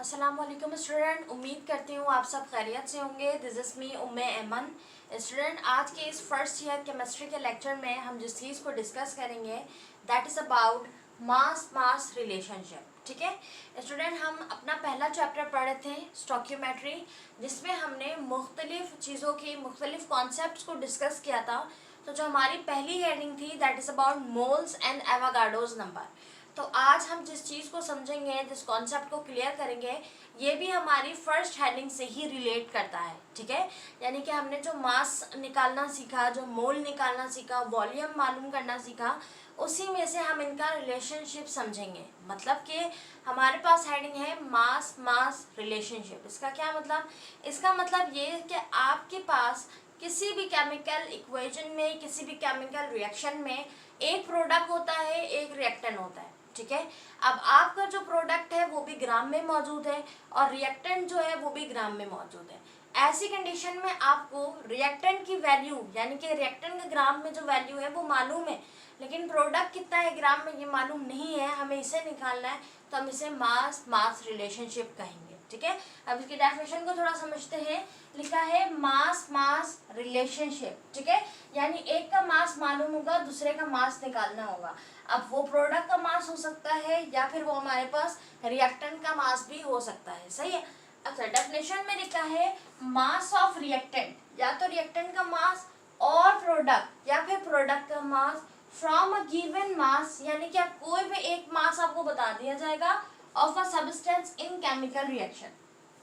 अस्सलाम वालेकुम स्टूडेंट, उम्मीद करती हूँ आप सब खैरियत से होंगे। This is me Umme Ayman. Student, आज के इस फर्स्ट ईयर केमिस्ट्री के लेक्चर में हम जिस चीज़ को डिस्कस करेंगे that is about mass mass relationship. ठीक है स्टूडेंट, हम अपना पहला चैप्टर पढ़े थे स्टोइकियोमेट्री, जिसमें हमने मुख्तलिफ चीज़ों की मुख्तलिफ कॉन्सेप्ट्स को डिस्कस किया था। तो जो हमारी पहली हेडिंग थी that is about moles and Avogadro's number. तो आज हम जिस चीज़ को समझेंगे, जिस कॉन्सेप्ट को क्लियर करेंगे, ये भी हमारी फर्स्ट हेडिंग से ही रिलेट करता है। ठीक है, यानी कि हमने जो मास निकालना सीखा, जो मोल निकालना सीखा, वॉल्यूम मालूम करना सीखा, उसी में से हम इनका रिलेशनशिप समझेंगे। मतलब कि हमारे पास हेडिंग है मास मास रिलेशनशिप। इसका क्या मतलब? इसका मतलब ये है कि आपके पास किसी भी केमिकल इक्वेशन में, किसी भी केमिकल रिएक्शन में एक प्रोडक्ट होता है, एक रिएक्टेंट होता है। ठीक है, अब आपका जो प्रोडक्ट है वो भी ग्राम में मौजूद है और रिएक्टेंट जो है वो भी ग्राम में मौजूद है। ऐसी कंडीशन में आपको रिएक्टेंट की वैल्यू, यानी कि रिएक्टेंट के ग्राम में जो वैल्यू है वो मालूम है, लेकिन प्रोडक्ट कितना है ग्राम में ये मालूम नहीं है, हमें इसे निकालना है, तो हम इसे मास मास रिलेशनशिप कहेंगे। ठीक है, अब इसकी डेफिनेशन को थोड़ा समझते हैं। लिखा है मास मास रिलेशनशिप। ठीक है, यानी एक का मास मालूम होगा, दूसरे का मास निकालना होगा। अब वो प्रोडक्ट का मास हो सकता है या फिर वो हमारे पास रिएक्टेंट का मास भी हो सकता है। सही है। अच्छा, डेफिनेशन में लिखा है मास ऑफ रिएक्टेंट, या तो रिएक्टेंट का मास और प्रोडक्ट या फिर प्रोडक्ट का mass from a given mass, यानी कि आप कोई भी एक मास आपको बता दिया जाएगा of a substance in chemical reaction.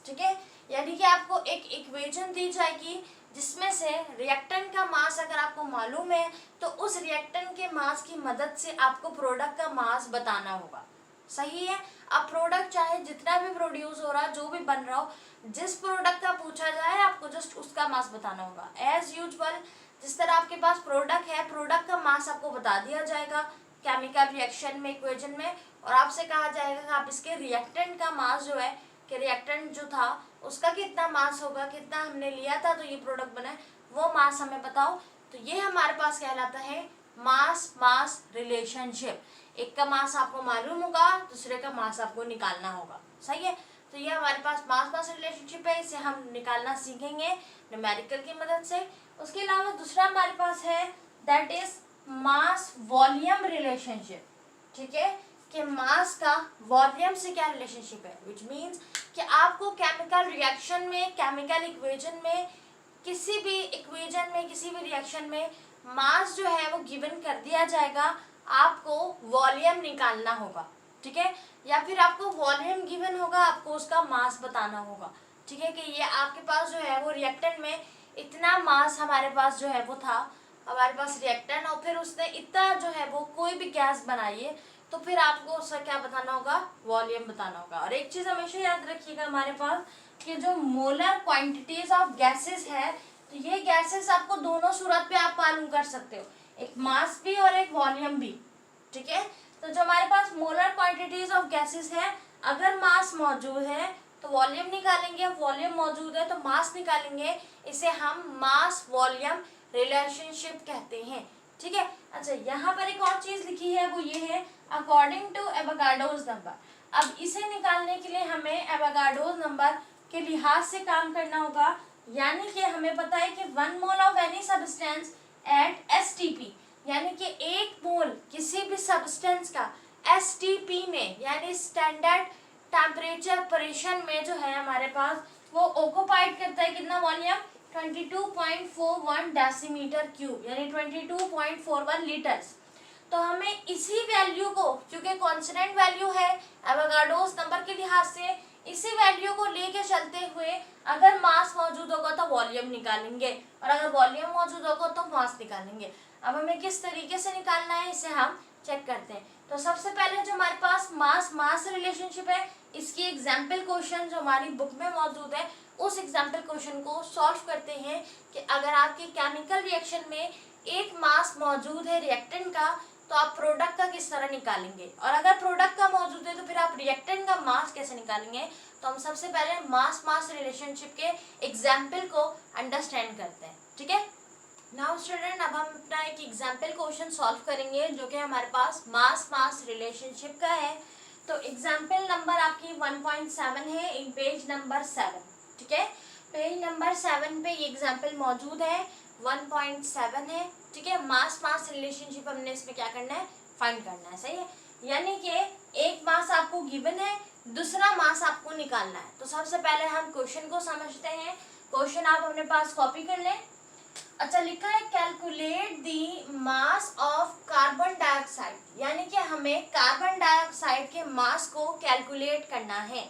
ठीक है, यानी कि आपको एक इक्वेशन दी जाएगी जिसमें से रिएक्टेंट का मास अगर आपको मालूम है तो उस रिएक्टेंट के मास की मदद से आपको प्रोडक्ट का मास बताना होगा। सही है। अब प्रोडक्ट चाहे जितना भी प्रोड्यूस हो रहा है, जो भी बन रहा हो, जिस प्रोडक्ट का पूछा जाए आपको जस्ट उसका मास बताना होगा। एज यूजुअल, जिस तरह आपके पास प्रोडक्ट है, प्रोडक्ट का मास आपको बता दिया जाएगा केमिकल रिएक्शन में, इक्वेशन में, और आपसे कहा जाएगा कि आप इसके रिएक्टेंट का मास जो है, कि रिएक्टेंट जो था उसका कितना मास होगा, कितना हमने लिया था तो ये प्रोडक्ट बना है, वो मास हमें बताओ। तो ये हमारे पास कहलाता है मास मास रिलेशनशिप। एक का मास आपको मालूम होगा, दूसरे का मास आपको निकालना होगा। सही है। तो ये हमारे पास मास मास रिलेशनशिप है, इसे हम निकालना सीखेंगे न्यूमेरिकल की मदद से। उसके अलावा दूसरा हमारे पास है that is mass volume relationship. ठीक है, कि मास का वॉल्यूम से क्या रिलेशनशिप है, विच मीन्स कि आपको केमिकल रिएक्शन में, केमिकल इक्वेशन में, किसी भी इक्वेशन में, किसी भी रिएक्शन में मास जो है वो गिवन कर दिया जाएगा, आपको वॉल्यूम निकालना होगा। ठीक है, या फिर आपको वॉल्यूम गिवन होगा, आपको उसका मास बताना होगा। ठीक है, कि ये आपके पास जो है वो रिएक्टेंट में इतना मास हमारे पास जो है वो था, हमारे पास रिएक्टेंट, और फिर उसने इतना जो है वो कोई भी गैस बनाई है, तो फिर आपको उसका क्या बताना होगा, वॉल्यूम बताना होगा। और एक चीज हमेशा याद रखिएगा हमारे पास कि जो मोलर क्वांटिटीज ऑफ गैसेस है, तो ये गैसेस आपको दोनों सूरत पे आप मालूम कर सकते हो, एक मास भी और एक वॉल्यूम भी। ठीक है, तो जो हमारे पास मोलर क्वांटिटीज ऑफ गैसेस है, अगर मास मौजूद है तो वॉल्यूम निकालेंगे, वॉल्यूम मौजूद है तो मास निकालेंगे, इसे हम मास वॉल्यूम रिलेशनशिप कहते हैं। ठीक है। अच्छा, यहाँ पर एक और चीज लिखी है, वो ये है अकॉर्डिंग टू एवोगाड्रोस नंबर। अब इसे निकालने के लिए हमें एवोगाड्रोस नंबर के लिहाज से काम करना होगा, यानी कि हमें पता है कि 1 mole of any substance eight STP, यानी कि एक मोल किसी भी सब्सटेंस का एसटीपी में, यानी स्टैंडर्ड टेम्परेचर ऑपरेशन में जो है हमारे पास, वो ऑक्युपाइड करता है कितना वॉल्यूम, 22.41 डेसीमीटर क्यूब, यानी 22.41 लीटर्स। तो हमें इसी वैल्यू को, क्योंकि कांस्टेंट वैल्यू है एवोगाड्रोस नंबर के लिहाज से, इसी वैल्यू को लेके चलते हुए अगर मास मौजूद होगा तो वॉल्यूम निकालेंगे, और अगर वॉल्यूम मौजूद होगा तो मास निकालेंगे। अब हमें किस तरीके से निकालना है इसे हम चेक करते हैं। तो सबसे पहले जो हमारे पास मास मास रिलेशनशिप है, इसकी एग्जाम्पल क्वेश्चन जो हमारी बुक में मौजूद है, उस एग्जाम्पल क्वेश्चन को सॉल्व करते हैं कि अगर आपके केमिकल रिएक्शन में एक मास मौजूद है रिएक्टेंट का, तो आप प्रोडक्ट का किस तरह निकालेंगे, और अगर प्रोडक्ट का मौजूद है तो फिर आप रिएक्टेंट का मास कैसे निकालेंगे। तो हम सबसे पहले मास मास रिलेशनशिप के एग्जाम्पल को अंडरस्टैंड करते हैं। ठीक है, नाउ स्टूडेंट, अब हम अपना एक एग्जाम्पल क्वेश्चन सॉल्व करेंगे जो कि हमारे पास मास मास रिलेशनशिप का है। तो एग्जाम्पल नंबर आपकी 1.7 है इन पेज नंबर 7, ठीक है। पेज नंबर 7 पे ये एग्जाम्पल मौजूद है, 1.7 है, ठीक है। मास मास रिलेशनशिप हमने इसमें क्या करना है, फाइंड करना है, सही है। यानी कि एक मास आपको गिवन है, दूसरा मास आपको निकालना है। तो सबसे पहले हम क्वेश्चन को समझते हैं। क्वेश्चन आप अपने पास कॉपी कर लें। अच्छा, लिखा है calculate the mass of carbon dioxide, यानी कि हमें कार्बन डाइऑक्साइड के मास को कैलकुलेट करना है।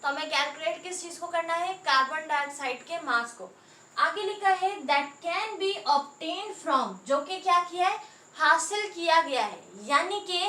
तो हमें कैलकुलेट किस चीज को करना है, कार्बन डाइऑक्साइड के मास को। आगे लिखा है that can be obtain from, जो कि क्या किया है, हासिल किया गया है। यानी कि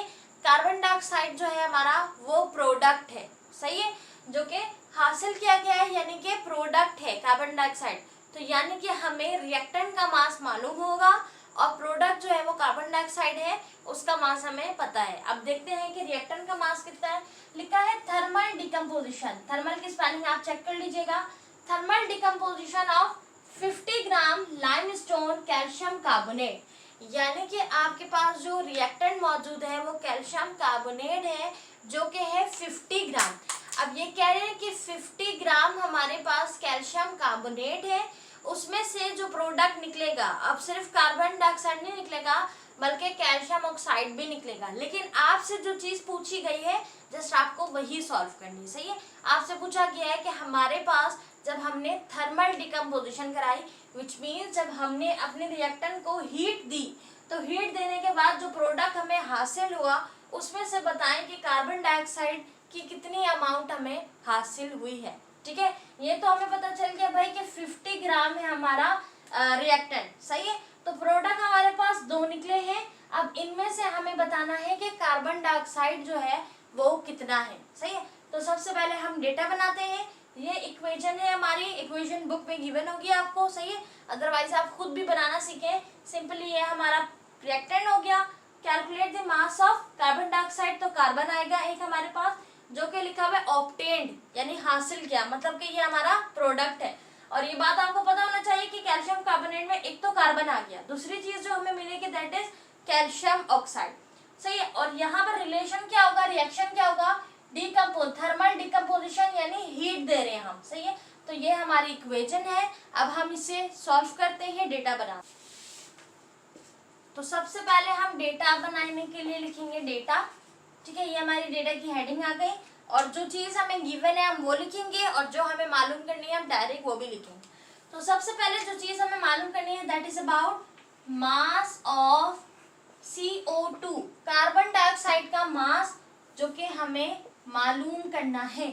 कार्बन डाइऑक्साइड जो है हमारा वो प्रोडक्ट है, सही है, जो कि हासिल किया गया है, यानी कि प्रोडक्ट है कार्बन डाइऑक्साइड। तो यानी कि हमें रिएक्टेंट का मास मालूम होगा और प्रोडक्ट जो है वो कार्बन डाइऑक्साइड है, उसका मास हमें पता है। अब देखते हैं कि रिएक्टेंट का मास कितना है। लिखा है थर्मल डिकम्पोजिशन, थर्मल की स्पेलिंग आप चेक कर लीजिएगा। Thermal decomposition of 50 gram limestone calcium carbonate, यानी कि आपके पास जो रिएक्टेंट मौजूद है वो कैल्शियम कार्बोनेट है, जो कि है 50 ग्राम। अब ये कह रहे हैं कि 50 ग्राम हमारे पास कैल्शियम कार्बोनेट है, उसमें से जो प्रोडक्ट निकलेगा, अब सिर्फ कार्बन डाइऑक्साइड नहीं निकलेगा बल्कि कैल्शियम ऑक्साइड भी निकलेगा। लेकिन आपसे जो चीज पूछी गई है जस्ट आपको वही सॉल्व करनी है, सही है। आपसे पूछा गया है कि हमारे पास जब हमने थर्मल डिकम्पोजिशन कराई, विच मीन्स जब हमने अपने रिएक्टेंट को हीट दी, तो हीट देने के बाद जो प्रोडक्ट हमें हासिल हुआ उसमें से बताएं कि कार्बन डाइऑक्साइड की कितनी अमाउंट हमें हासिल हुई है, ठीक है। ये तो हमें पता चल गया भाई कि 50 ग्राम है हमारा रिएक्टेंट, सही है। तो प्रोडक्ट हमारे पास 2 निकले हैं। अब इनमें से हमें बताना है कि कार्बन डाइऑक्साइड जो है वो कितना है, सही है। तो सबसे पहले हम डेटा बनाते हैं। ये इक्वेशन है हमारी, इक्वेशन बुक में गिवन होगी आपको, सही है। अदरवाइज आप खुद भी बनाना सीखें। सिंपली ये हमारा रिएक्टेंट हो गया। Calculate the mass of carbon dioxide, तो कार्बन आएगा एक हमारे पास, जो कि लिखा हुआ है ऑब्टेन्ड, यानी हासिल किया, मतलब कि ये हमारा प्रोडक्ट है। और ये बात आपको पता होना चाहिए कि कैल्शियम कार्बोनेट में एक तो कार्बन आ गया, दूसरी चीज जो हमें मिलेगी दैट इज कैल्शियम ऑक्साइड, सही है। और यहाँ पर रिलेशन क्या होगा, रिएक्शन क्या होगा, डिकम्पोज, थर्मल डिकम्पोजिशन, यानी हीट दे रहे हैं हम, सही है। तो ये हमारी इक्वेशन है। अब हम इसे सॉल्व करते हैं, डेटा बना। तो सबसे पहले हम डेटा बनाने के लिए लिखेंगे डेटा, ठीक है। ये हमारी डेटा की हेडिंग आ गई और जो चीज हमें गिवन है हम वो लिखेंगे और जो हमें मालूम करनी है हम डायरेक्ट वो भी लिखेंगे। तो सबसे पहले जो चीज हमें मालूम करनी है that is about mass of CO2, carbon dioxide का मास, जो कि हमें मालूम करना है,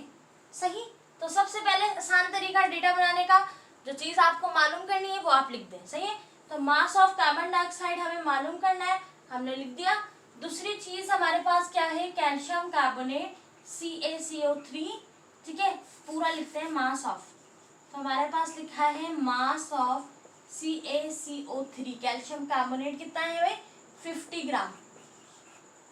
सही। तो सबसे पहले आसान तरीका डेटा बनाने का, जो चीज आपको मालूम करनी है वो आप लिख दें, सही है। तो मास ऑफ कार्बन डाइऑक्साइड हमें मालूम करना है, हमने लिख दिया। दूसरी चीज हमारे पास क्या है, कैल्शियम कार्बोनेट CaCO3, ठीक है। पूरा लिखते हैं मास ऑफ, तो हमारे पास लिखा है mass of CaCO3, calcium carbonate कितना है भाई, 50 ग्राम,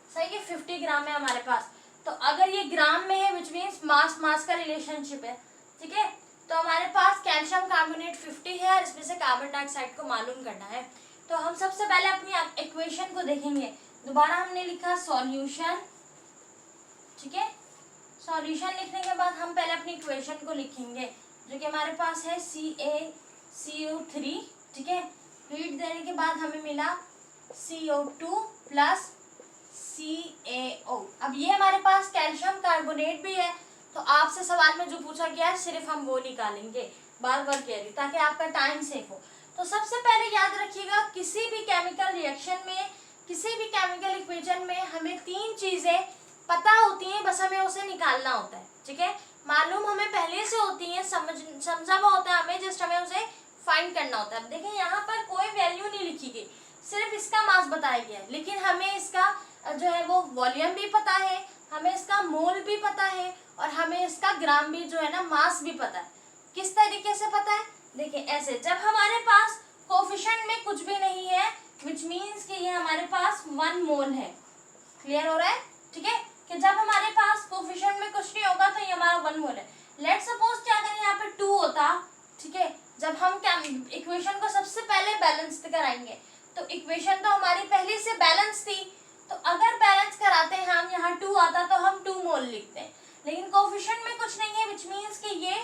सही है। 50 ग्राम है हमारे पास। तो अगर ये ग्राम में है विच मीन्स मास मास का रिलेशनशिप है, ठीक है। तो हमारे पास कैल्शियम कार्बोनेट 50 है और इसमें से कार्बन डाइऑक्साइड को मालूम करना है। तो हम सबसे पहले अपनी इक्वेशन को देखेंगे। दोबारा हमने लिखा सॉल्यूशन, ठीक है। सॉल्यूशन लिखने के बाद हम पहले अपनी इक्वेशन को लिखेंगे, जो कि हमारे पास है CaCO3, ठीक है। हीट देने के बाद हमें मिला CO2 प्लस CaO। अब ये हमारे पास कैल्शियम कार्बोनेट भी है, तो आपसे सवाल में जो पूछा गया है सिर्फ हम वो निकालेंगे, बार बार कह रही हूँ ताकि आपका टाइम सेव हो। तो सबसे पहले याद रखिएगा, किसी भी केमिकल रिएक्शन में, किसी भी केमिकल इक्वेशन में हमें 3 चीजें पता होती हैं, बस हमें उसे निकालना होता है, ठीक है। मालूम हमें पहले से होती है, समझा हुआ होता है हमें, जस्ट हमें उसे फाइंड करना होता है। अब देखें यहाँ पर कोई वैल्यू नहीं लिखी गई, सिर्फ इसका मास बताया गया है, लेकिन हमें इसका जो है वो वॉल्यूम भी पता है, हमें इसका मोल भी पता है और हमें इसका ग्राम भी जो है ना मास भी पता है। किस तरीके से पता है, देखिए ऐसे, जब हमारे पास कोफिशिएंट में कुछ भी नहीं है विच मीन्स कि ये हमारे पास 1 मोल है, क्लियर हो रहा है, ठीक है। कि जब हमारे पास कोफिशिएंट में कुछ नहीं होगा तो ये हमारा 1 मोल है। लेट सपोज क्या करें यहाँ पे 2 होता, ठीक है। जब हम क्या इक्वेशन को सबसे पहले बैलेंस कराएंगे, तो इक्वेशन तो हमारी पहले से बैलेंस थी, तो अगर बैलेंस कराते हैं हम, यहाँ 2 आता तो हम 2 मोल लिखते हैं, लेकिन कोफिशिएंट में कुछ नहीं है, विच मीन्स कि ये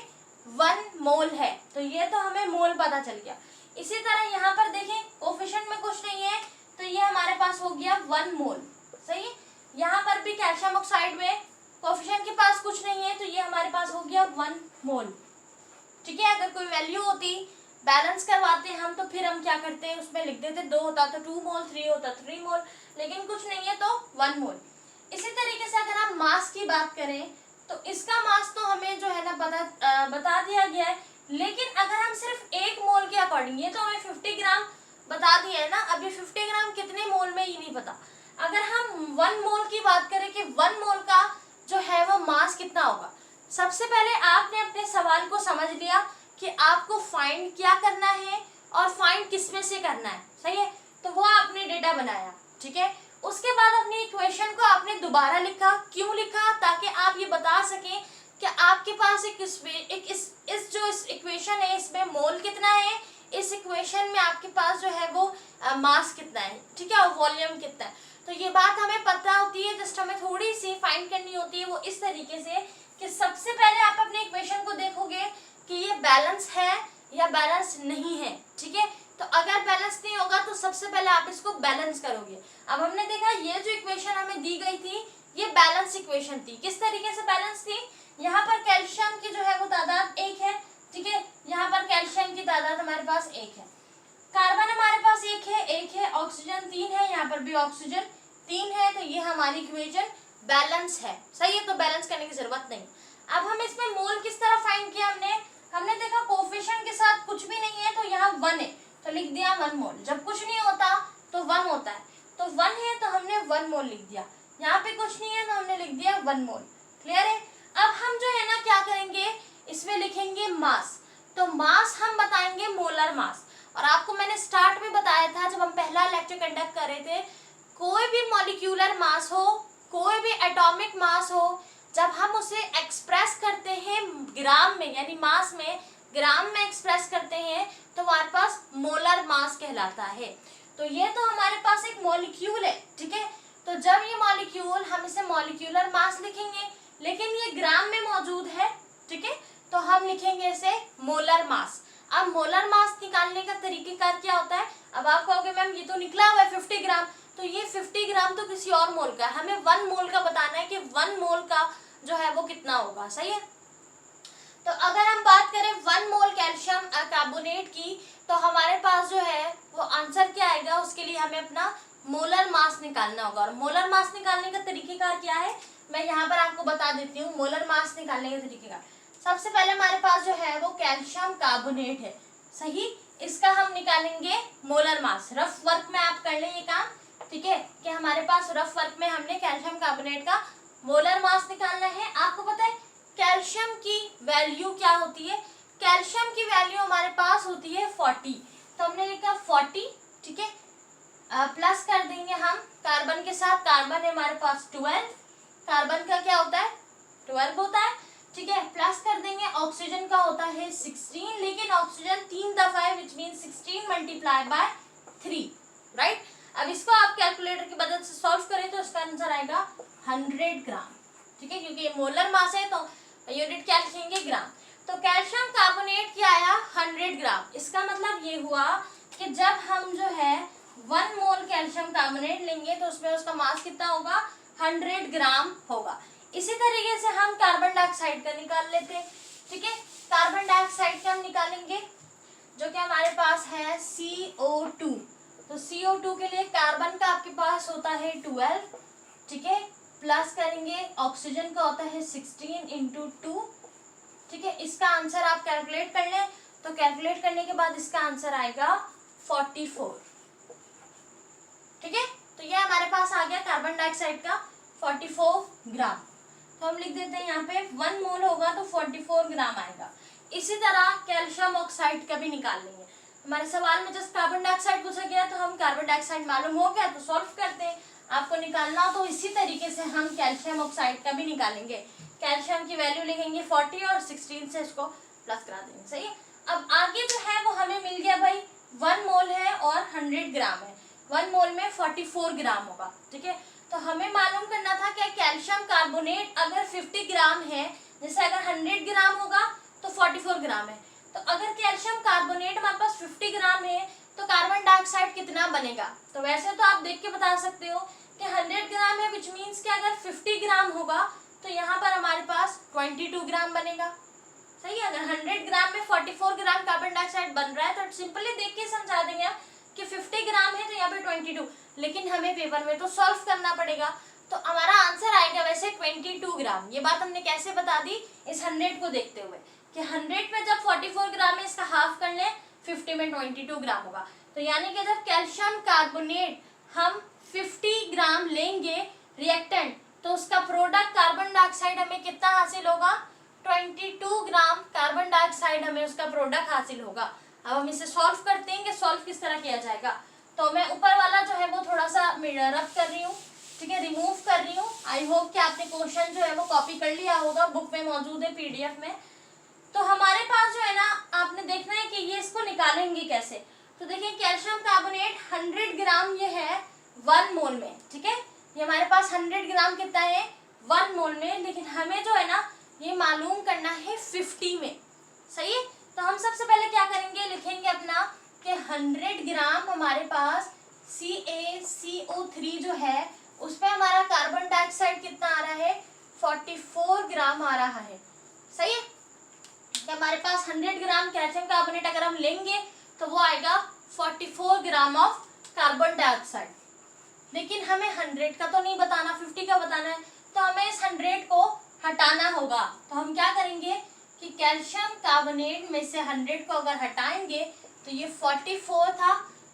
1 मोल है, तो ये तो हमें मोल पता चल गया। इसी तरह यहाँ पर देखें कोफिशिएंट में कुछ नहीं है, तो ये हमारे पास हो गया 1 मोल, सही है। यहाँ पर भी कैल्शियम ऑक्साइड में कोफिशिएंट के पास कुछ नहीं है, तो ये हमारे पास हो गया 1 मोल, ठीक है। अगर कोई वैल्यू होती, बैलेंस करवाते हम, तो फिर हम क्या करते हैं, उसमें लिख देते 2 होता तो 2 मोल, 3 होता 3 मोल, लेकिन कुछ नहीं है तो 1 मोल। इसी तरीके से अगर हम मास की बात करें, तो इसका मास तो हमें जो है ना बता दिया गया है, लेकिन अगर हम सिर्फ 1 मोल के अकॉर्डिंग, ये तो हमें 50 ग्राम बता दिया है ना, अब ये 50 ग्राम कितने मोल में ये नहीं पता। अगर हम 1 मोल की बात करें कि 1 मोल का जो है वो मास कितना होगा, सबसे पहले आपने अपने सवाल को समझ लिया कि आपको फाइंड क्या करना है और फाइंड किस में से करना है, सही है। तो वो आपने डेटा बनाया, ठीक है। उसके बाद अपनी इक्वेशन को आपने दोबारा लिखा, क्यों लिखा, ताकि आप ये बता सकें कि आपके पास इस इक्वेशन है इसमें मोल कितना है, इस इक्वेशन में आपके पास जो है वो मास कितना है, ठीक है, और वॉल्यूम कितना है। तो ये बात हमें पता होती है, जस्ट हमें थोड़ी सी फाइंड करनी होती है, वो इस तरीके से कि सबसे पहले आप अपने इक्वेशन को देखोगे कि ये बैलेंस है या बैलेंस नहीं है, ठीक है। तो अगर बैलेंस नहीं होगा तो सबसे पहले आप इसको बैलेंस करोगे। अब हमने देखा ये जो इक्वेशन हमें दी गई थी ये बैलेंस इक्वेशन थी। किस तरीके से बैलेंस थी, यहाँ पर कैल्शियम की जो है वो तादाद 1 है, ठीक है, यहाँ पर कैल्शियम की तादाद हमारे पास 1 है, कार्बन हमारे पास 1 है, ऑक्सीजन 3 है, यहाँ पर भी ऑक्सीजन 3 है, तो ये हमारी इक्वेशन बैलेंस है, सही है। तो बैलेंस करने की जरूरत नहीं। अब हम इसमें मोल किस तरह फाइंड किया, हमने देखा कोफिशिएंट के साथ कुछ भी नहीं है, तो यहाँ 1 है तो लिख दिया 1 मोल, जब कुछ नहीं होता तो 1 होता है, तो 1 है तो हमने 1 मोल लिख दिया, यहाँ पे कुछ नहीं है तो हमने लिख दिया 1 मोल, क्लियर है। अब हम जो है ना क्या करेंगे, इसमें लिखेंगे मास, तो मास हम बताएंगे मोलर मास। और आपको मैंने स्टार्ट में बताया था जब हम पहला लेक्चर कंडक्ट कर रहे थे, कोई भी मॉलिक्यूलर मास हो, कोई भी एटॉमिक मास हो, जब हम उसे एक्सप्रेस करते हैं ग्राम में, यानी मास में, ग्राम में एक्सप्रेस करते हैं, तो हमारे पास मोलर मास कहलाता है। तो ये तो हमारे पास एक मॉलिक्यूल है, ठीक है। तो जब ये मॉलिक्यूल, हम इसे मॉलिक्यूलर मास लिखेंगे, लेकिन ये ग्राम में मौजूद है, ठीक है, तो हम लिखेंगे इसे मोलर मास। अब मोलर मास निकालने का तरीकेकार क्या होता है, अब आप कहोगे मैम ये तो निकला हुआ है 50 ग्राम, तो ये 50 ग्राम तो किसी और मोल का है, हमें 1 मोल का बताना है कि 1 मोल का जो है वो कितना होगा, सही है। तो अगर हम बात करें 1 मोल कैल्शियम कार्बोनेट की, तो हमारे पास जो है वो आंसर क्या आएगा, उसके लिए हमें अपना मोलर मास निकालना होगा। और मोलर मास निकालने का तरीकेकार क्या है, मैं यहाँ पर आपको बता देती हूँ। मोलर मास निकालने का तरीकेकार, सबसे पहले हमारे पास जो है वो कैल्शियम कार्बोनेट है, सही, इसका हम निकालेंगे मोलर मास। रफ वर्क में आप कर लें ये काम, ठीक है, कि हमारे पास रफ वर्क में हमने कैल्शियम कार्बोनेट का मोलर मास निकालना है। आपको पता है कैल्शियम की वैल्यू क्या होती है, कैल्शियम की वैल्यू हमारे पास होती है 40, तो हमने लिखा 40, ठीक है, प्लस कर देंगे हम कार्बन के साथ, कार्बन है हमारे पास 12, कार्बन का क्या होता है 12 होता है, ठीक है, प्लस कर देंगे, ऑक्सीजन का होता है 16, लेकिन ऑक्सीजन 3 दफा है, which mean 16 multiply by 3, right. अब इसको आप कैलकुलेटर की मदद से सॉल्व करें तो इसका आंसर आएगा 100 ग्राम, ठीक है, क्योंकि ये मोलर मास है तो यूनिट क्या लिखेंगे, ग्राम। तो कैल्शियम कार्बोनेट क्या आया 100 ग्राम, इसका मतलब ये हुआ कि जब हम जो है 1 मोल कैल्शियम कार्बोनेट लेंगे तो उसमें उसका मास कितना होगा, 100 ग्राम होगा। इसी तरीके से हम कार्बन डाइऑक्साइड का निकाल लेते हैं, ठीक है, कार्बन डाइऑक्साइड का हम निकालेंगे जो कि हमारे पास है CO2, तो CO2 के लिए कार्बन का आपके पास होता है 12, ठीक है, प्लस करेंगे ऑक्सीजन का होता है 16 इंटू 2, ठीक है, इसका आंसर आप कैलकुलेट कर लें, तो कैलकुलेट करने के बाद इसका आंसर आएगा 44, ठीक है। तो ये हमारे पास आ गया कार्बन डाइऑक्साइड का 44 ग्राम, तो हम लिख देते हैं यहाँ पे 1 मोल होगा तो 44 ग्राम आएगा। इसी तरह कैल्शियम ऑक्साइड का भी निकाल लेंगे। हमारे सवाल में जस्ट कार्बन डाइऑक्साइड पूछा गया तो हम कार्बन डाइऑक्साइड मालूम हो गया तो सॉल्व करते हैं, आपको निकालना हो तो इसी तरीके से हम कैल्शियम ऑक्साइड का भी निकालेंगे। कैल्शियम की वैल्यू लिखेंगे 40 और 16 से इसको प्लस करा देंगे, सही है। अब आगे जो है वो हमें मिल गया भाई 1 मोल है और 100 ग्राम है। 1 मोल में 44 ग्राम होगा, ठीक है। तो हमें मालूम करना था कि कैल्शियम कार्बोनेट अगर 50 ग्राम है, जैसे अगर 100 ग्राम होगा तो 44 ग्राम है, तो अगर कैल्शियम कार्बोनेट हमारे पास 50 ग्राम है तो कार्बन डाइऑक्साइड कितना बनेगा। तो वैसे तो आप देख के बता सकते हो कि 100 ग्राम है, विच मीन्स कि अगर 50 ग्राम होगा तो यहाँ पर हमारे पास 22 ग्राम बनेगा, सही है। अगर 100 ग्राम में 44 ग्राम कार्बन डाइऑक्साइड बन रहा है तो सिंपली देख के समझा देंगे आप कि 50 ग्राम है तो यहाँ पे 22, लेकिन हमें पेपर में तो सॉल्व करना पड़ेगा, तो हमारा आंसर आएगा वैसे 22 ग्राम। ये बात हमने कैसे बता दी, इस 100 को देखते हुए कि 100 में जब 44 ग्राम है इसका हाफ कर लें, 50 में 22 ग्राम होगा। तो यानी कि जब कैल्शियम कार्बोनेट हम 50 ग्राम लेंगे रिएक्टेंट, तो उसका प्रोडक्ट कार्बन डाइऑक्साइड हमें कितना हासिल होगा, 22 ग्राम कार्बन डाइऑक्साइड हमें उसका प्रोडक्ट हासिल होगा। अब हम इसे सॉल्व करते हैं कि सॉल्व किस तरह किया जाएगा। तो मैं ऊपर वाला जो है वो थोड़ा सा रब कर रही हूँ, ठीक है, रिमूव कर रही हूँ। आई होप कि आपने क्वेश्चन जो है वो कॉपी कर लिया होगा, बुक में मौजूद है, PDF में। तो हमारे पास जो है ना, आपने देखना है कि ये इसको निकालेंगे कैसे। तो देखिए कैल्शियम कार्बोनेट 100 ग्राम ये है 1 मोल में, ठीक है, ये हमारे पास 100 ग्राम कितना है 1 मोल में, लेकिन हमें जो है ना ये मालूम करना है 50 में, सही है। तो हम सबसे पहले क्या करेंगे, लिखेंगे अपना कि 100 ग्राम हमारे पास CaCO3 जो है उस पर हमारा कार्बन डाइऑक्साइड कितना आ रहा है, 44 ग्राम आ रहा है, सही है। तो हमारे पास 100 ग्राम कैल्शियम कार्बोनेट अगर हम लेंगे तो वो आएगा 44 ग्राम ऑफ कार्बन डाइऑक्साइड, लेकिन हमें 100 का तो नहीं बताना, 50 का बताना है, तो हमें इस 100 को हटाना होगा। तो हम क्या करेंगे कि कैल्शियम कार्बोनेट में से 100 को अगर हटाएंगे तो ये 44 था,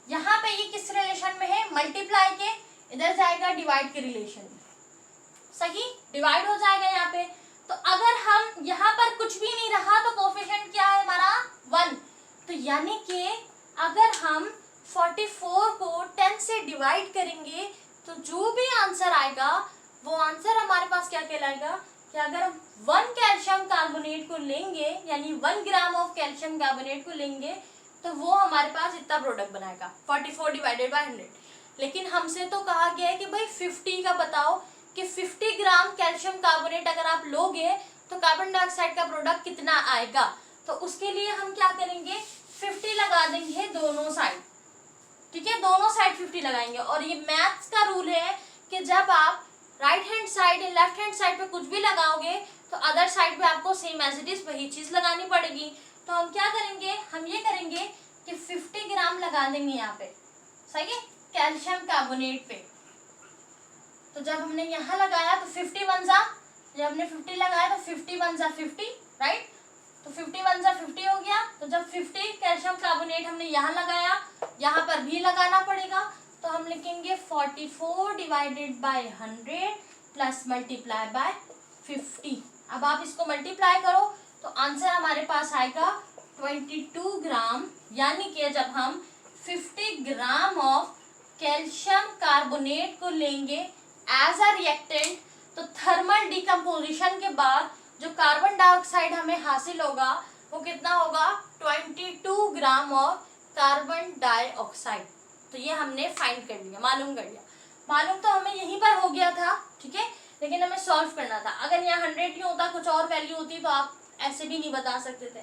यहाँ पे ये किस रिलेशन में है, मल्टीप्लाई के, इधर जाएगा डिवाइड के रिलेशन में, सही, डिवाइड हो जाएगा यहाँ पे। तो अगर हम यहाँ पर कुछ भी नहीं रहा तो कोफिशिएंट क्या है हमारा 1, तो यानी कि अगर हम 44 को 10 से डिवाइड करेंगे तो जो भी आंसर आएगा वो आंसर हमारे पास क्या कहलाएगा कि अगर हम 1 कैल्शियम कार्बोनेट को लेंगे, यानी 1 ग्राम ऑफ कैल्शियम कार्बोनेट को लेंगे तो वो हमारे पास इतना प्रोडक्ट बनाएगा 44 डिवाइडेड बाय 100। लेकिन हमसे तो कहा गया है कि भाई 50 का बताओ कि 50 ग्राम कैल्शियम कार्बोनेट अगर आप लोगे तो कार्बन डाइऑक्साइड का प्रोडक्ट कितना आएगा। तो उसके लिए हम क्या करेंगे, 50 लगा देंगे दोनों साइड, ठीक है, दोनों साइड 50 लगाएंगे। और ये मैथ्स का रूल है कि जब आप राइट हैंड साइड या लेफ्ट हैंड साइड पे कुछ भी लगाओगे तो अदर साइड पे आपको सेम एज इट इज वही चीज लगानी पड़ेगी। तो हम क्या करेंगे, हम ये करेंगे कि 50 ग्राम लगा देंगे यहाँ पे, सही है, कैल्शियम कार्बोनेट पे। तो जब हमने यहाँ लगाया तो 50 1 जा, जब हमने 50 लगाया तो 50 1 जा 50, राइट, तो 50 1 जा 50 हो गया। तो जब 50 कैल्शियम कार्बोनेट हमने यहाँ लगाया, यहाँ पर भी लगाना पड़ेगा, तो हम लिखेंगे 44 divided by 100 plus multiply by 50। अब आप इसको मल्टीप्लाई करो तो आंसर हमारे पास आएगा 22 ग्राम, यानी कि जब हम 50 ग्राम ऑफ कैल्शियम कार्बोनेट को लेंगे एज अ रिएक्टेंट तो थर्मल डिकम्पोजिशन के बाद जो कार्बन डाइऑक्साइड हमें हासिल होगा वो कितना होगा, 22 ग्राम ऑफ कार्बन डाइऑक्साइड। तो ये हमने फाइंड कर लिया, मालूम कर लिया। मालूम तो हमें यहीं पर हो गया था, ठीक है, लेकिन हमें सॉल्व करना था। अगर यहाँ 100 ही होता, कुछ और वैल्यू होती तो आप ऐसे भी नहीं बता सकते थे।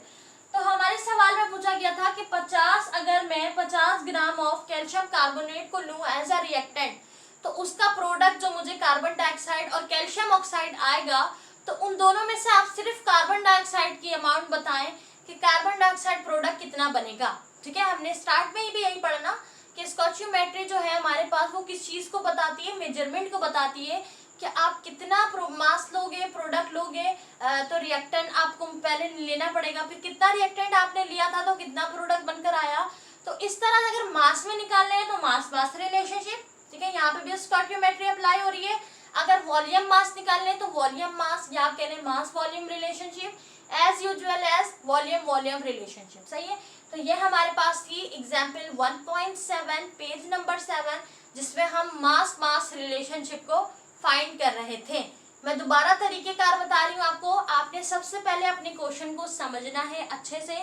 तो हमारे सवाल में पूछा गया था कि 50 अगर मैं 50 ग्राम ऑफ कैल्शियम कार्बोनेट को लूँ एज अ रिएक्टेंट तो उसका प्रोडक्ट जो मुझे कार्बन डाइऑक्साइड और कैल्शियम ऑक्साइड आएगा, तो उन दोनों में से आप सिर्फ कार्बन डाइऑक्साइड की अमाउंट बताएं कि कार्बन डाइऑक्साइड प्रोडक्ट कितना बनेगा, ठीक है। हमने स्टार्ट में ही भी यही पढ़ना कि स्टोइचियोमेट्री जो है हमारे पास वो किस चीज़ को बताती है, मेजरमेंट को बताती है कि आप कितना मास लोगे, प्रोडक्ट लोगे, तो रिएक्टेंट आपको पहले लेना पड़ेगा, फिर कितना रिएक्टेंट आपने लिया था तो कितना प्रोडक्ट बनकर आया। तो इस तरह अगर मास में निकालना है तो मास मास रिलेशनशिप, ठीक है, यहाँ पे भी स्टोइचियोमेट्री अप्लाई हो रही है। अगर वॉल्यूम मास निकालने तो वॉल्यूम मास या कह लें mass volume relationship, as usual as volume volume relationship, सही है। तो ये हमारे पास थी एग्जाम्पल 1.7 पेज नंबर 7 जिसमें हम मास मास रिलेशनशिप को फाइंड कर रहे थे। मैं दोबारा तरीकेकार बता रही हूँ आपको, आपने सबसे पहले अपने क्वेश्चन को समझना है अच्छे से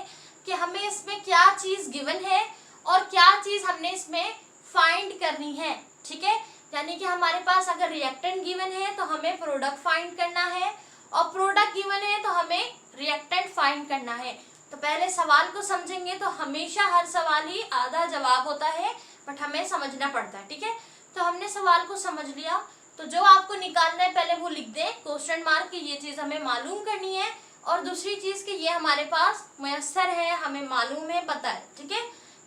कि हमें इसमें क्या चीज़ गिवन है और क्या चीज़ हमने इसमें फाइंड करनी है, ठीक है। यानी कि हमारे पास अगर रिएक्टेंट गिवन है तो हमें प्रोडक्ट फाइंड करना है, और प्रोडक्ट गिवन है तो हमें रिएक्टेंट फाइंड करना है। तो पहले सवाल को समझेंगे तो हमेशा हर सवाल ही आधा जवाब होता है, बट हमें समझना पड़ता है, ठीक है। तो हमने सवाल को समझ लिया, तो जो आपको निकालना है पहले वो लिख दे क्वेश्चन मार्क, ये चीज़ हमें मालूम करनी है, और दूसरी चीज़ कि ये हमारे पास मयस्सर है, हमें मालूम है, पता है, ठीक है।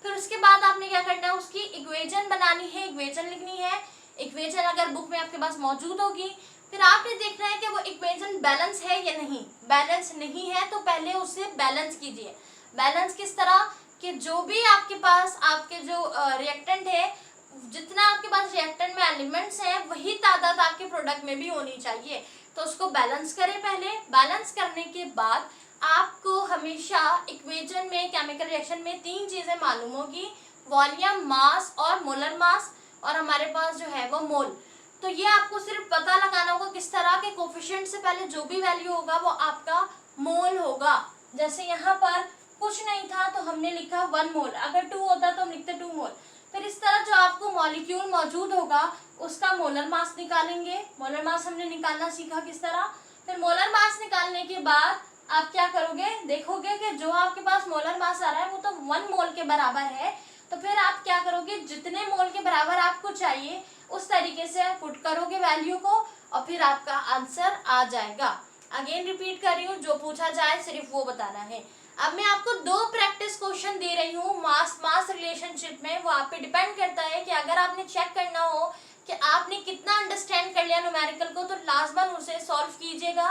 फिर उसके बाद आपने क्या करना है, उसकी इक्वेशन बनानी है, इक्वेशन लिखनी है। इक्वेशन अगर बुक में आपके पास मौजूद होगी, फिर आपने देखना है कि वो इक्वेशन बैलेंस है या नहीं। बैलेंस नहीं है तो पहले उसे बैलेंस कीजिए। बैलेंस किस तरह कि जो भी आपके पास आपके जो रिएक्टेंट है, जितना आपके पास रिएक्टेंट में एलिमेंट्स हैं वही तादाद आपके प्रोडक्ट में भी होनी चाहिए। तो उसको बैलेंस करें पहले। बैलेंस करने के बाद आपको हमेशा इक्वेशन में, केमिकल रिएक्शन में 3 चीज़ें मालूम होगी, वॉल्यूम, मास और मोलर मास, और हमारे पास जो है वो मोल। तो ये आपको सिर्फ पता लगाना होगा किस तरह के कोफिशिएंट से पहले जो भी वैल्यू होगा वो आपका मोल होगा। जैसे यहाँ पर कुछ नहीं था तो हमने लिखा 1 मोल, अगर 2 होता तो हम लिखते 2 मोल। फिर इस तरह जो आपको मॉलिक्यूल मौजूद होगा उसका मोलर मास निकालेंगे। मोलर मास हमने निकालना सीखा किस तरह। फिर मोलर मास निकालने के बाद आप क्या करोगे, देखोगे कि जो आपके पास मोलर मास आ रहा है वो तो 1 मोल के बराबर है। तो फिर आप क्या करोगे, जितने मोल के बराबर आपको चाहिए उस तरीके से पुट करोगे वैल्यू को, और फिर आपका आंसर आ जाएगा। अगेन रिपीट कर रही हूँ, जो पूछा जाए सिर्फ वो बताना है। अब मैं आपको 2 प्रैक्टिस क्वेश्चन दे रही हूँ मास मास रिलेशनशिप में। वो आप पे डिपेंड करता है कि अगर आपने चेक करना हो कि आपने कितना अंडरस्टैंड कर लिया न्यूमेरिकल को, तो लाजमन उसे सॉल्व कीजिएगा।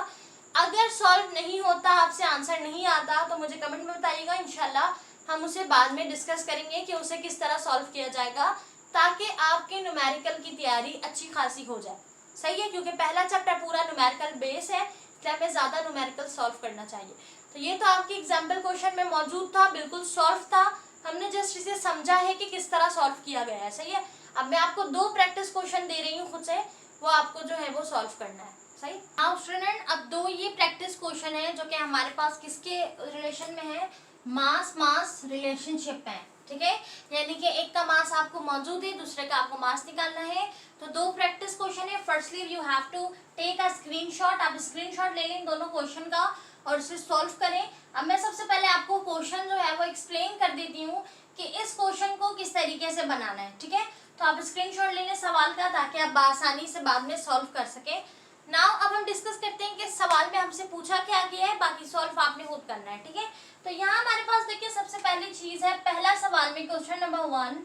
अगर सॉल्व नहीं होता, आपसे आंसर नहीं आता, तो मुझे कमेंट में बताइएगा, इंशाल्लाह हम उसे बाद में डिस्कस करेंगे कि उसे किस तरह सॉल्व किया जाएगा, ताकि आपके न्यूमेरिकल की तैयारी अच्छी खासी हो जाए। सही है, क्योंकि पहला चैप्टर पूरा न्यूमेरिकल बेस है, इसलिए हमें ज़्यादा न्यूमेरिकल सॉल्व करना चाहिए। तो ये तो आपकी एग्जाम्पल क्वेश्चन में मौजूद था, बिल्कुल सॉल्व था, हमने जस्ट इसे समझा है कि किस तरह सॉल्व किया गया है। सही है। अब मैं आपको 2 प्रैक्टिस क्वेश्चन दे रही हूँ खुद से, वो आपको जो है वो सॉल्व करना है। सही। नाउ स्टूडेंट, अब 2 ये प्रैक्टिस क्वेश्चन है जो कि हमारे पास किसके रिलेशन में है, मास मास रिलेशनशिप है, ठीक है। यानी कि एक का मास आपको मौजूद है, दूसरे का आपको मास निकालना है। तो 2 प्रैक्टिस क्वेश्चन है। Firstly you have to take a screenshot. आप स्क्रीनशॉट ले लें दोनों क्वेश्चन का और इसे सॉल्व करें। अब मैं सबसे पहले आपको क्वेश्चन जो है वो एक्सप्लेन कर देती हूँ कि इस क्वेश्चन को किस तरीके से बनाना है, ठीक है। तो आप स्क्रीनशॉट ले लें सवाल का, ताकि आप आसानी से बाद में सॉल्व कर सकें। नाउ अब हम डिस्कस करते हैं कि सवाल में हमसे पूछा क्या गया है, बाकी सॉल्व आपने खुद करना है, ठीक है। तो यहाँ हमारे पास देखिए सबसे पहली चीज है, पहला सवाल में question number 1,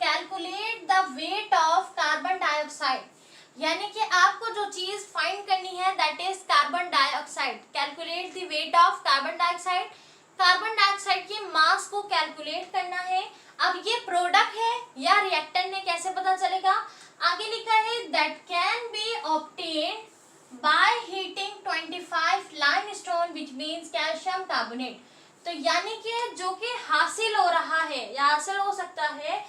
calculate the weight of carbon dioxide. यानी कि आपको जो चीज फाइंड करनी है that is carbon dioxide. Calculate the weight of carbon dioxide. Carbon dioxide के मास को कैलकुलेट करना है। अब ये प्रोडक्ट है या रिएक्टेंट है, कैसे पता चलेगा। आगे लिखा है that can be obtained by heating 25 limestone which means calcium carbonate. तो यानी कि जो कि हासिल हो रहा है या हासिल हो सकता है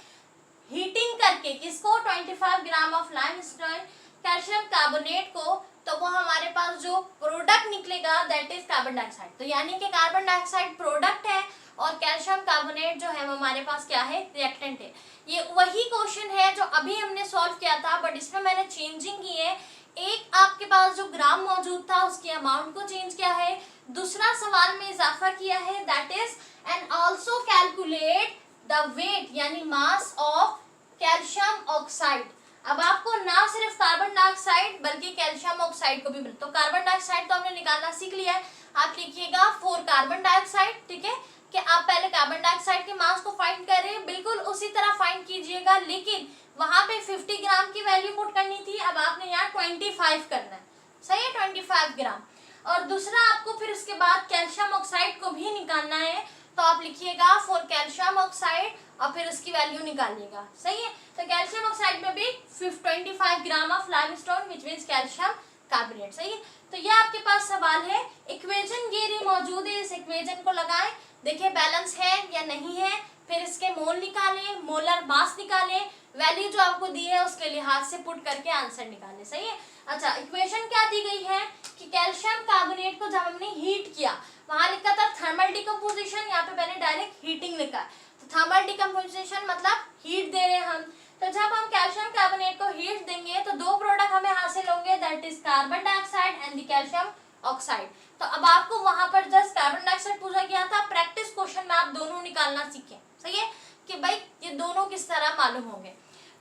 हीटिंग करके, किसको, 25 gram of limestone calcium carbonate को, तो वो हमारे पास जो प्रोडक्ट निकलेगा दैट इज कार्बन डाइऑक्साइड। तो यानी कि कार्बन डाइऑक्साइड प्रोडक्ट है और कैल्शियम कार्बोनेट जो है वो हमारे पास क्या है, रिएक्टेंट है। ये वही क्वेश्चन है जो अभी हमने सॉल्व किया था, बट इसमें मैंने चेंजिंग की है। एक आपके पास जो ग्राम मौजूद था उसकी अमाउंट को चेंज किया है, दूसरा सवाल में इजाफा किया है that is and also calculate the weight यानी मास ऑफ कैल्शियम ऑक्साइड। अब आपको ना सिर्फ कार्बन डाइऑक्साइड बल्कि कैल्शियम ऑक्साइड को भी मिले। तो कार्बन डाइऑक्साइड तो हमने निकालना सीख लिया है, आप लिखिएगा 4 कार्बन डाइऑक्साइड, ठीक है, कि आप पहले कार्बन डाइऑक्साइड के मास को फाइंड कर रहे हैं, बिल्कुल उसी तरह फाइंड कीजिएगा, लेकिन वहां पे 50 ग्राम की वैल्यू पुट करनी थी, अब आपने यहाँ 25 करना है। सही है, 25 ग्राम। और दूसरा आपको फिर उसके बाद कैल्शियम ऑक्साइड को भी निकालना है, तो आप लिखिएगा 4 कैल्शियम ऑक्साइड और फिर उसकी वैल्यू निकालिएगा। सही है। तो कैल्शियम ऑक्साइड में भी 25 gram of limestone which means calcium carbonate. सही है। तो ये आपके पास सवाल है, इक्वेशन ये रही मौजूद है, इस इक्वेशन को लगाएं, देखिए बैलेंस है या नहीं है, फिर इसके मोल निकालें, मोलर मास निकालें, वैल्यू जो आपको दी है उसके लिहाज से पुट करके आंसर निकालें। सही है। अच्छा, इक्वेशन क्या दी गई है कि कैल्शियम कार्बोनेट को जब हमने हीट किया, वहां लिखा था थर्मल डिकम्पोजिशन, यहाँ पे मैंने डायरेक्ट हीटिंग लिखा है। तो थर्मल डिकम्पोजिशन मतलब हीट दे रहे हैं हम, तो जब हम कैल्शियम कार्बोनेट को हीट देंगे तो दो प्रोडक्ट हमें हासिल होंगे, that is carbon dioxide and the calcium oxide. तो अब आपको वहां पर जस्ट कार्बन डाइऑक्साइड पूछा गया था, प्रैक्टिस क्वेश्चन में आप दोनों निकालना सीखें, सही है, कि भाई ये दोनों किस तरह मालूम होंगे।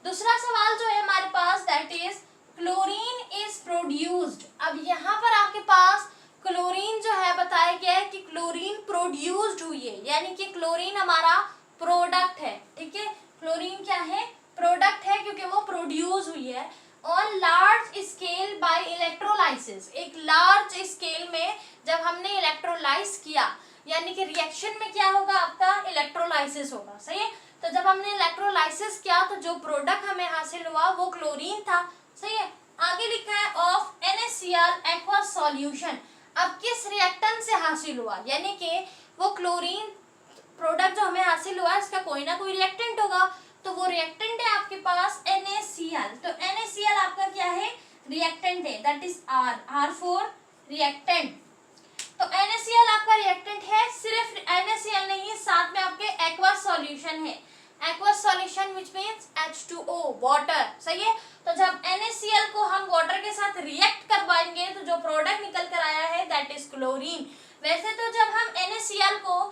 दूसरा सवाल जो है हमारे पास, that is chlorine is produced. अब यहाँ पर आपके पास क्लोरीन जो है बताया गया है कि क्लोरीन प्रोड्यूस्ड हुई है, यानी कि क्लोरीन हमारा प्रोडक्ट है, ठीक है, क्लोरीन क्या है, प्रोडक्ट है, क्योंकि वो प्रोड्यूस हुई है on large scale bye electrolysis. एक लार्ज स्केल में जब हमने इलेक्ट्रोलाइज किया, यानी कि रिएक्शन में क्या होगा, आपका इलेक्ट्रोलाइसिस होगा, सही है। तो जब हमने इलेक्ट्रोलाइसिस किया तो जो प्रोडक्ट हमें हासिल हुआ वो क्लोरीन था, सही है। आगे लिखा है ऑफ NaCl एक्वस सॉल्यूशन। अब किस रिएक्टेंट से हासिल हुआ, यानी कि वो क्लोरीन प्रोडक्ट जो हमें हासिल हुआ इसका कोई ना कोई रिएक्टेंट होगा, तो वो रिएक्टेंट है आपके पास NaCl। तो NaCl आपका क्या है, रिएक्टेंट है, that is R for reactant. तो NaCl आपका रिएक्टेंट है, सिर्फ NaCl नहीं, साथ में आपके एक्वस सॉल्यूशन है, aqueous solution which means H2O water, सही है। तो जब NaCl को हम वाटर के साथ रिएक्ट करवाएंगे तो जो प्रोडक्ट निकल कर आया है दैट इज क्लोरीन। वैसे तो जब हम NaCl को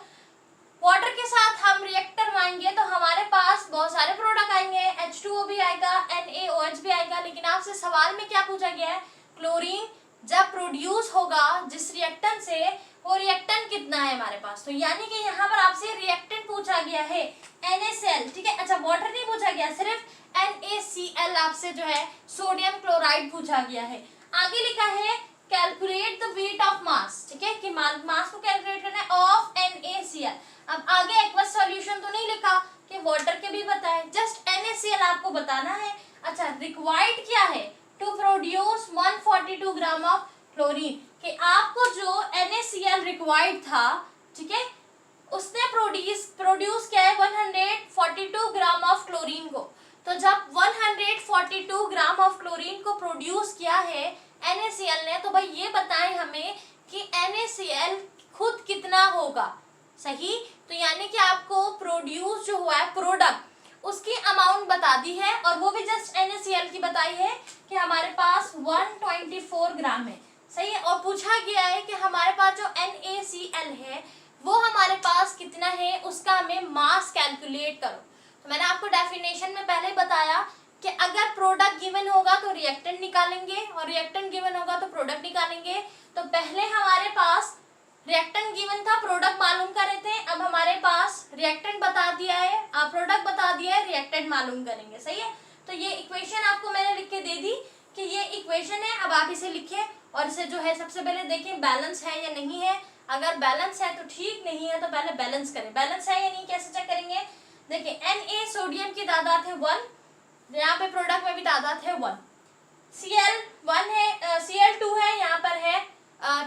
वाटर के साथ हम रिएक्ट करवाएंगे तो हमारे पास बहुत सारे प्रोडक्ट आएंगे, H2O भी आएगा, NaOH भी आएगा, लेकिन आपसे सवाल में क्या पूछा गया है, क्लोरीन जब प्रोड्यूस होगा जिस रिएक्टेंट से, वो रिएक्टेंट कितना है हमारे पास। तो यानी कि यहाँ पर आपसे रिएक्टेंट पूछा गया है NaCl, ठीक है। अच्छा, वाटर नहीं पूछा गया, सिर्फ NaCl आपसे जो है सोडियम क्लोराइड पूछा गया है। आगे लिखा है calculate the weight of mass, ठीक है, कि मास को कैलकुलेट करना है ऑफ NaCl। अब आगे एक्वस सॉल्यूशन तो नहीं लिखा कि वाटर के भी बताए, जस्ट NaCl आपको बताना है। अच्छा, रिक्वायर्ड क्या है, to produce 142 gram of chlorine, कि आपको जो NaCl रिक्वायर्ड था, ठीक है, उसने प्रोड्यूस किया है 142 ग्राम ऑफ क्लोरीन को। तो जब 142 ग्राम ऑफ क्लोरीन को प्रोड्यूस किया है NaCl ने, तो भाई ये बताएं हमें कि NaCl खुद कितना होगा, सही। तो यानी कि आपको प्रोड्यूस जो हुआ है प्रोडक्ट, उसकी अमाउंट बता दी है, और वो भी जस्ट NaCl की बताई है कि हमारे पास 124 ग्राम है, सही है। और पूछा गया है कि हमारे पास जो NaCl है वो हमारे पास कितना है, उसका हमें मास कैलकुलेट करो। तो मैंने आपको डेफिनेशन में पहले ही बताया कि अगर प्रोडक्ट गिवन होगा तो रिएक्टेंट निकालेंगे, और रिएक्टेंट गिवन होगा तो प्रोडक्ट निकालेंगे। तो पहले हमारे पास रिएक्टेंट गिवन था, प्रोडक्ट मालूम कर रहे थे, अब हमारे पास रिएक्टेंट बता दिया है, प्रोडक्ट बता दिया है, रिएक्टेंट मालूम करेंगे, सही है। तो ये इक्वेशन आपको मैंने लिख के दे दी कि ये इक्वेशन है, अब आप इसे लिखें और इसे जो है सबसे पहले देखें बैलेंस है या नहीं है। अगर बैलेंस है तो ठीक, नहीं है तो पहले बैलेंस करें। बैलेंस है या नहीं कैसे चेक करेंगे, देखिए Na सोडियम की तादाद है 1, यहाँ पे प्रोडक्ट में भी तादाद है 1, Cl 1 है, Cl 2 है, यहाँ पर है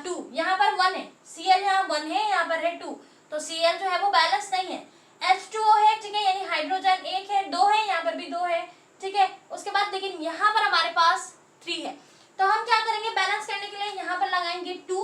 2, यहाँ पर 1 है, Cl यहाँ 1 है, यहाँ पर है 2, तो Cl जो है वो बैलेंस नहीं है। H2O है, ठीक है, यानी हाइड्रोजन 1 है, 2 है, यहाँ पर भी 2 है, ठीक है। उसके बाद लेकिन यहाँ पर हमारे पास 3 है, तो हम क्या करेंगे, बैलेंस करने के लिए यहाँ पर लगाएंगे 2,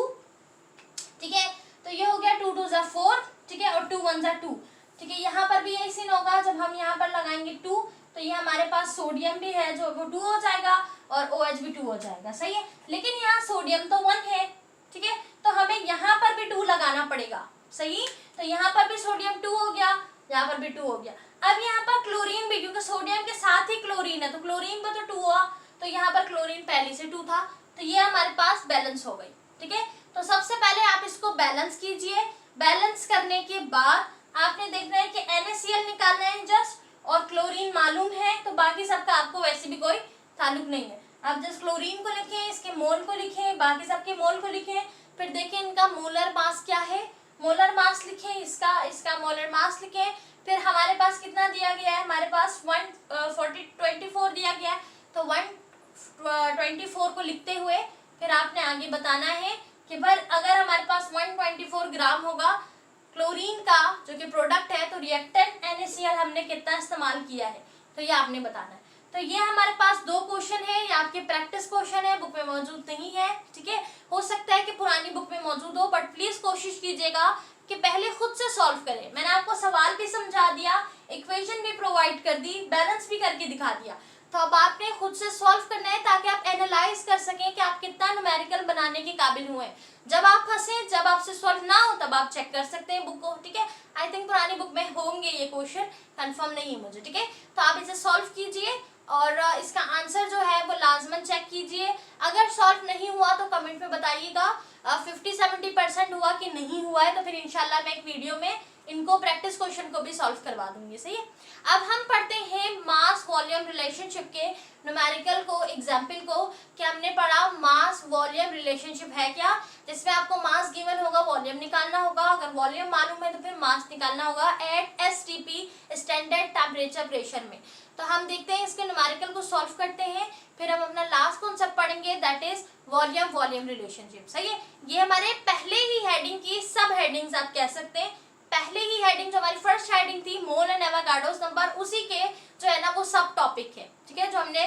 ठीक है। तो ये हो गया 2 2 ज़ा 4, ठीक है, और 2 1 ज़ा 2, ठीक है। यहाँ पर भी यही सीन होगा, जब हम यहाँ पर लगाएंगे 2 तो ये हमारे पास सोडियम भी है जो वो 2 हो जाएगा, और OH भी 2 हो जाएगा, सही है। लेकिन यहाँ सोडियम तो 1 है, ठीक है, तो हमें यहाँ पर भी 2 लगाना पड़ेगा, सही। तो यहाँ पर भी सोडियम 2 हो गया, यहाँ पर भी 2 हो गया। अब यहाँ पर क्लोरीन भी, क्योंकि सोडियम के साथ ही क्लोरीन है तो क्लोरीन पर तो 2 हुआ, तो यहाँ पर क्लोरीन पहले से 2 था, तो ये हमारे पास बैलेंस हो गई, ठीक है। तो सबसे पहले आप इसको बैलेंस कीजिए। बैलेंस करने के बाद आपने देखना है कि NaCl निकालना है जस्ट, और क्लोरीन मालूम है, तो बाकी सबका आपको वैसे भी कोई ताल्लुक नहीं है। आप जस्ट क्लोरीन को लिखें, इसके मोल को लिखें, बाकी सबके मोल को लिखें, फिर देखें इनका मोलर मास क्या है, मोलर मास लिखें, इसका मोलर मास लिखें। फिर हमारे पास कितना दिया गया है, हमारे पास 124 दिया गया है, तो 124 को लिखते हुए फिर आपने आगे बताना है कि भाई अगर हमारे पास 124 ग्राम होगा क्लोरीन का जो कि प्रोडक्ट है, तो रिएक्टेंट NaCl हमने कितना इस्तेमाल किया है, तो ये आपने बताना है। तो ये हमारे पास 2 क्वेश्चन है, ये आपके प्रैक्टिस क्वेश्चन है, बुक में मौजूद नहीं है, ठीक है। हो सकता है कि पुरानी बुक में मौजूद हो, बट प्लीज कोशिश कीजिएगा कि पहले खुद से सॉल्व करें। मैंने आपको सवाल भी समझा दिया, इक्वेशन भी प्रोवाइड कर दी, बैलेंस भी करके दिखा दिया। तो अब आपने खुद से सॉल्व करना है ताकि आप एनालाइज कर सकें कि आप कितना न्यूमेरिकल बनाने के काबिल हुए। जब आप फंसे, जब आपसे सॉल्व ना हो, तब आप चेक कर सकते हैं बुक को, ठीक है। आई थिंक पुरानी बुक में होंगे ये क्वेश्चन, कंफर्म नहीं है मुझे, ठीक है। तो आप इसे सॉल्व कीजिए और इसका आंसर जो है वो लाजमन चेक कीजिए। अगर सॉल्व नहीं हुआ तो कमेंट में बताइएगा 50-70% हुआ कि नहीं हुआ है, तो फिर इंशाल्लाह मैं एक वीडियो में इनको प्रैक्टिस क्वेश्चन को भी सॉल्व करवा दूंगी, सही है। अब हम पढ़ते हैं मास वॉल्यूम रिलेशनशिप के न्यूमेरिकल को, एग्जाम्पल को, कि हमने पढ़ा मास वॉल्यूम रिलेशनशिप है क्या, जिसमें आपको मास गिवन होगा, वॉल्यूम निकालना होगा, अगर वॉल्यूम मालूम है तो फिर मास निकालना होगा at STP standard temperature pressure में। तो हम देखते हैं इसके न्यूमेरिकल को सॉल्व करते हैं, फिर हम अपना लास्ट कॉन्सेप्ट पढ़ेंगे, दैट इज वॉल्यूम रिलेशनशिप, सही है। ये हमारे पहले ही हेडिंग की सब हेडिंग्स आप कह सकते हैं, पहले ही हेडिंग जो हमारी फर्स्ट हेडिंग थी मोल एंड एवोगाड्रोस नंबर, उसी के जो है ना वो सब टॉपिक है, ठीक है, जो हमने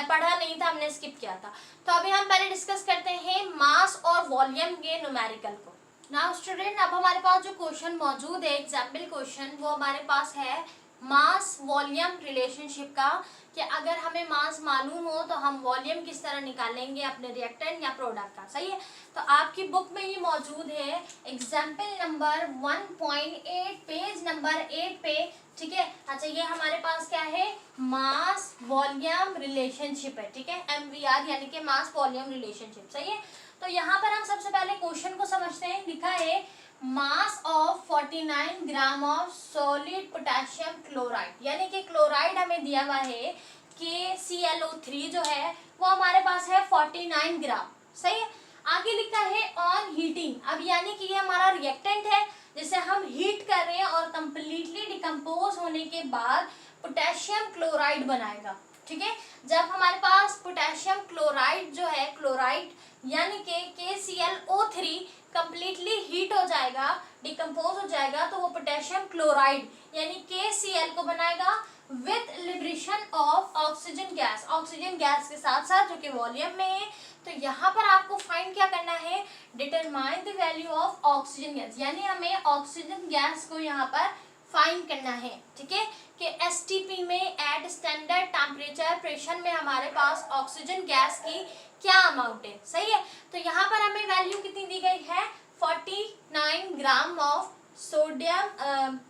पढ़ा नहीं था, हमने स्किप किया था। तो अभी हम पहले डिस्कस करते हैं मास और वॉल्यूम के न्यूमेरिकल को। नाउ स्टूडेंट, अब हमारे पास जो क्वेश्चन मौजूद है, एग्जाम्पल क्वेश्चन, वो हमारे पास है मास वॉल्यूम रिलेशनशिप का, कि अगर हमें मास मालूम हो तो हम वॉल्यूम किस तरह निकालेंगे अपने रिएक्टेंट या प्रोडक्ट का, सही है। तो आपकी बुक में ये मौजूद है एग्जाम्पल नंबर 1.8 पेज नंबर 8 पे, ठीक है। अच्छा, ये हमारे पास क्या है, मास वॉल्यूम रिलेशनशिप है, ठीक है, MVR यानी कि मास वॉल्यूम रिलेशनशिप, सही है। तो यहाँ पर हम सबसे पहले क्वेश्चन को समझते हैं। लिखा है मास of 49 gram of solid potassium chloride, यानी कि क्लोराइड हमें दिया हुआ है KClO3 जो है वो हमारे पास है 49 ग्राम, सही है। आगे लिखा है ऑन हीटिंग, अब यानी कि ये हमारा रिएक्टेंट है जिसे हम हीट कर रहे हैं और कंप्लीटली डिकम्पोज होने के बाद पोटेशियम क्लोराइड बनाएगा, ठीक है। जब हमारे पास पोटेशियम क्लोराइड जो है, क्लोराइड यानी कि KClO3 कंप्लीटली हीट हो जाएगा, डिकम्पोज हो जाएगा, तो वो पोटेशियम क्लोराइड यानी KCl को बनाएगा with liberation of oxygen gas, oxygen gas के साथ साथ, जो कि वॉल्यूम में है। तो यहाँ पर आपको फाइंड क्या करना है, determine the value of oxygen gas, यानी हमें ऑक्सीजन गैस को यहाँ पर फाइंड करना है, ठीक है, कि एसटीपी में एट स्टैंडर्ड टेम्परेचर प्रेशर में हमारे पास ऑक्सीजन गैस की क्या अमाउंट है, सही है। तो यहाँ पर हमें वैल्यू कितनी दी गई है, 49 gram of sodium